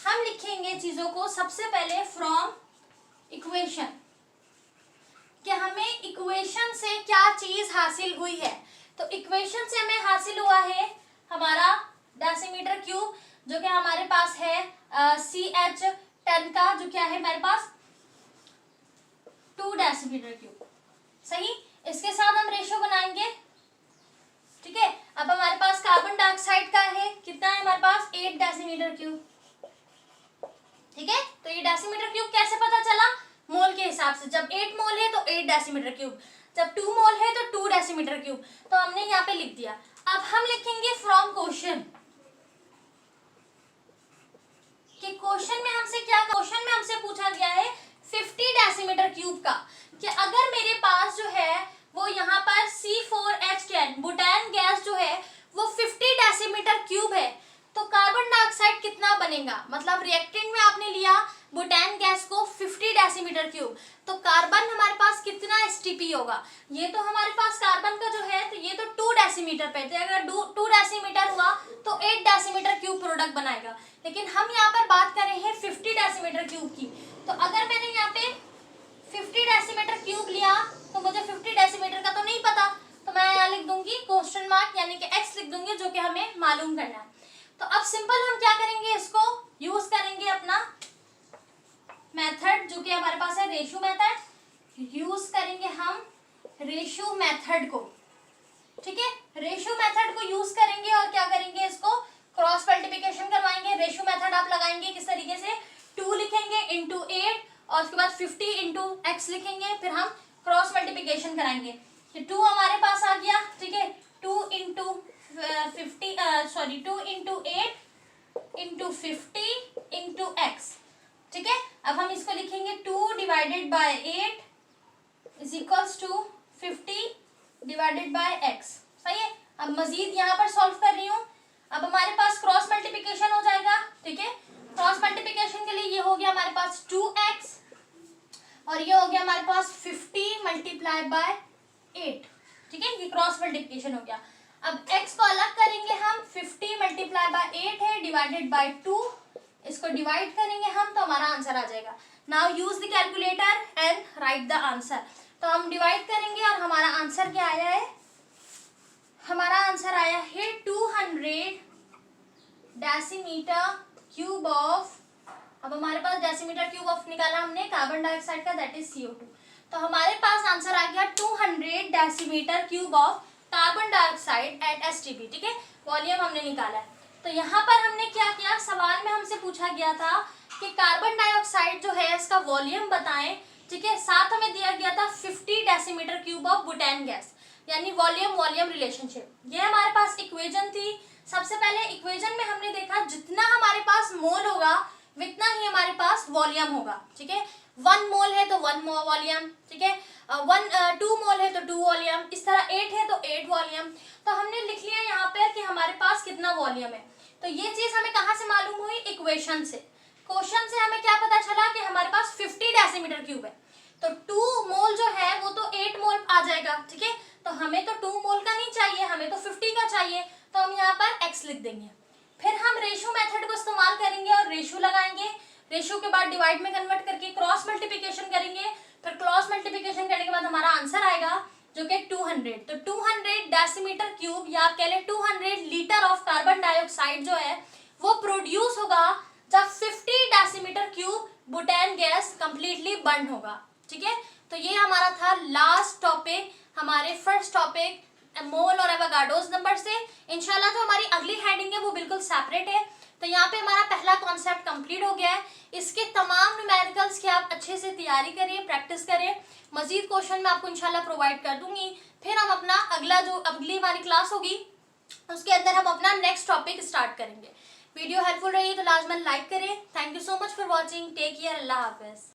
हम लिखेंगे चीजों को सबसे पहले फ्रॉम इक्वेशन, कि हमें इक्वेशन से क्या चीज हासिल हुई है। तो इक्वेशन से हमें हासिल हुआ है हमारा डेसीमीटर क्यूब, जो कि हमारे पास है CH10 का, जो क्या है हमारे पास 2 डेसीमीटर क्यूब। सही, इसके साथ हम रेशो बनाएंगे। ठीक है, अब हमारे पास कार्बन डाइऑक्साइड का है, कितना है हमारे पास, 8 डेसीमीटर क्यूब। ठीक है, तो ये डेसीमीटर क्यूब कैसे पता चला, मोल के हिसाब से। जब 8 मोल है तो 8 डेसीमीटर क्यूब, जब 2 मोल है तो 2 डेसीमीटर क्यूब। तो हमने यहाँ पे लिख दिया। अब हम लिखेंगे फ्रॉम क्वेश्चन, कि क्वेश्चन में हमसे क्या, क्वेश्चन में हमसे पूछा गया है 50 डेसीमीटर क्यूब का, कि अगर मेरे पास जो है वो यहाँ पर C4H10 बुटान गैस जो है वो 50 डेसीमीटर क्यूब है, तो कार्बन डाइऑक्साइड कितना बनेगा। मतलब रिएक्टेंट में आपने लिया बुटान गैस को 50 डेसीमीटर क्यूब, तो कार्बन हमारे पास कितना STP होगा। ये तो हमारे पास कार्बन का जो है तो ये तो 2 डेसीमीटर पे, तो अगर 2 डेसीमीटर हुआ तो 8 डेसीमीटर क्यूब प्रोडक्ट बनाएगा। लेकिन हम यहाँ पर बात कर रहे हैं 50 डेसीमीटर क्यूब की। तो अगर मैंने यहाँ पे 50 डेसीमीटर क्यूब लिया तो मुझे 50 डेसीमीटर का तो नहीं पता, तो मैं यहाँ लिख दूंगी क्वेश्चन मार्क, यानी कि x लिख दूंगी, जो कि हमें मालूम करना है। तो अब सिंपल हम क्या करेंगे, इसको यूज करेंगे अपना मेथड, जो कि हमारे पास है रेशो मेथड। यूज करेंगे हम रेशो मेथड को। ठीक है, रेशो मेथड को यूज करेंगे और क्या करेंगे, इसको क्रॉस मल्टीप्लिकेशन करवाएंगे। रेशो मेथड आप लगाएंगे किस तरीके से, 2 लिखेंगे इंटू 8 और उसके बाद 50 इंटू एक्स लिखेंगे, फिर हम क्रॉस मल्टीप्लिकेशन कराएंगे। तो 2 हमारे पास आ गया। ठीक है, 2 into 2 into 8 into 50 into X. ठीक है, अब हम इसको लिखेंगे 2 divided by 8 is equals to 50 divided by X. सही है, अब मजीद यहाँ पर सॉल्व कर रही हूँ। अब हमारे पास क्रॉस मल्टीप्लिकेशन हो जाएगा। ठीक है, क्रॉस मल्टीप्लिकेशन के लिए ये हो गया हमारे पास 2x और ये हो गया हमारे पास 50 मल्टीप्लाई बाय 8। ठीक है, ये क्रॉस मल्टीप्लिकेशन हो गया। अब x को अलग करेंगे हम, 50 मल्टीप्लाई बाय 8 है डिवाइडेड बाय 2, इसको डिवाइड करेंगे हम तो हमारा आंसर आ जाएगा। Now use the calculator and right the answer. तो हम डिवाइड करेंगे और हमारा आंसर क्या आया है, हमारा आंसर आया है 200 डेसीमीटर क्यूब ऑफ, अब हमारे पास डेसीमीटर क्यूब ऑफ निकाला हमने कार्बन डाइऑक्साइड का, दैट इज CO2। तो हमारे पास आंसर आ गया 200 decimetre cube of carbon dioxide eight STP। ठीक है, वॉल्यूम हमने निकाला है। तो यहाँ पर हमने क्या किया, सवाल में हमसे पूछा गया था कि कार्बन डाइऑक्साइड जो है इसका वॉल्यूम बताएं। ठीक है, साथ हमें दिया गया था 50 decimetre cube of Bhutan gas, यानी वॉल्यूम वॉल्यूम रिलेशनशिप। ये हमारे पास इक्वेशन थी। सबसे पहले इक्वेशन में हमने देखा जितना हमारे पास मोल होगा उतना ही हमारे पास वॉल्यूम होगा। ठीक है, 1 मोल है तो 1 वॉल्यूम। ठीक है, 2 मोल है तो 2 वॉल्यूम, इस तरह 8 है तो 8 वॉल्यूम। तो हमने लिख लिया यहाँ पर कि हमारे पास कितना वॉल्यूम है। तो ये चीज हमें कहाँ से मालूम हुई, इक्वेशन से। क्वेश्चन से हमें क्या पता चला कि हमारे पास 50 डेसीमीटर क्यूब है, तो 2 मोल जो है वो तो 8 मोल आ जाएगा। ठीक है, तो हमें तो 2 मोल का नहीं चाहिए, हमें तो 50 का चाहिए, तो हम यहाँ पर x लिख देंगे। फिर हम रेशो मेथड को इस्तेमाल करेंगे और रेशो लगाएंगे। रेशो के बाद डिवाइड में कन्वर्ट करके क्रॉस मल्टीप्लिकेशन करेंगे। फिर क्रॉस मल्टीप्लिकेशन करने के बाद हमारा आंसर आएगा जो कि 200। तो 200 डेसीमीटर क्यूब या आप कह लें 200 लीटर ऑफ कार्बन डाइऑक्साइड जो है वो प्रोड्यूस होगा जब 50 decimetre cube butane gas completely burn होगा। ठीक है, तो ये हमारा था लास्ट टॉपिक, हमारे फर्स्ट टॉपिक मोल और एवोगाड्रोस नंबर से। इंशाल्लाह जो हमारी अगली हेडिंग है वो बिल्कुल सेपरेट है। तो यहाँ पे हमारा पहला कॉन्सेप्ट कंप्लीट हो गया है। इसके तमाम न्यूमेरिकल्स की आप अच्छे से तैयारी करिए, प्रैक्टिस करें। मजीद क्वेश्चन मैं आपको इंशाल्लाह प्रोवाइड कर दूंगी। फिर हम अपना अगली हमारी क्लास होगी उसके अंदर हम अपना नेक्स्ट टॉपिक स्टार्ट करेंगे। वीडियो हेल्पफुल रही तो लाजमन लाइक करें। Thank you so much for watching. Take care. अल्लाह हाफिज।